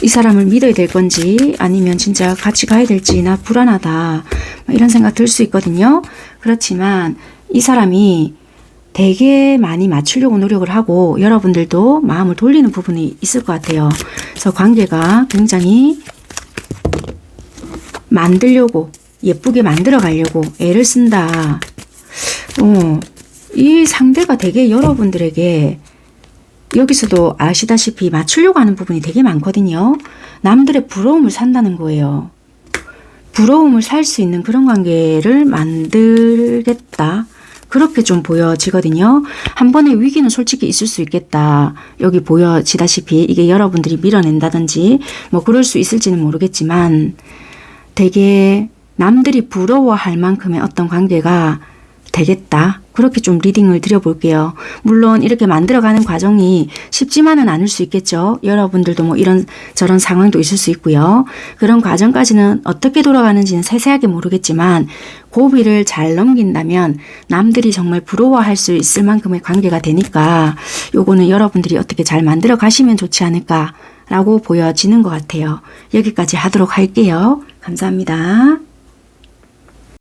이 사람을 믿어야 될 건지 아니면 진짜 같이 가야 될지 나 불안하다. 이런 생각 들 수 있거든요. 그렇지만 이 사람이 되게 많이 맞추려고 노력을 하고 여러분들도 마음을 돌리는 부분이 있을 것 같아요. 그래서 관계가 굉장히 만들려고 예쁘게 만들어 가려고 애를 쓴다. 이 상대가 되게 여러분들에게 여기서도 아시다시피 맞추려고 하는 부분이 되게 많거든요. 남들의 부러움을 산다는 거예요. 부러움을 살 수 있는 그런 관계를 만들겠다. 그렇게 좀 보여지거든요. 한 번의 위기는 솔직히 있을 수 있겠다. 여기 보여지다시피 이게 여러분들이 밀어낸다든지 뭐 그럴 수 있을지는 모르겠지만 되게 남들이 부러워할 만큼의 어떤 관계가 되겠다. 그렇게 좀 리딩을 드려볼게요. 물론 이렇게 만들어가는 과정이 쉽지만은 않을 수 있겠죠. 여러분들도 뭐 이런 저런 상황도 있을 수 있고요. 그런 과정까지는 어떻게 돌아가는지는 세세하게 모르겠지만 고비를 잘 넘긴다면 남들이 정말 부러워할 수 있을 만큼의 관계가 되니까 요거는 여러분들이 어떻게 잘 만들어 가시면 좋지 않을까 라고 보여지는 것 같아요. 여기까지 하도록 할게요. 감사합니다.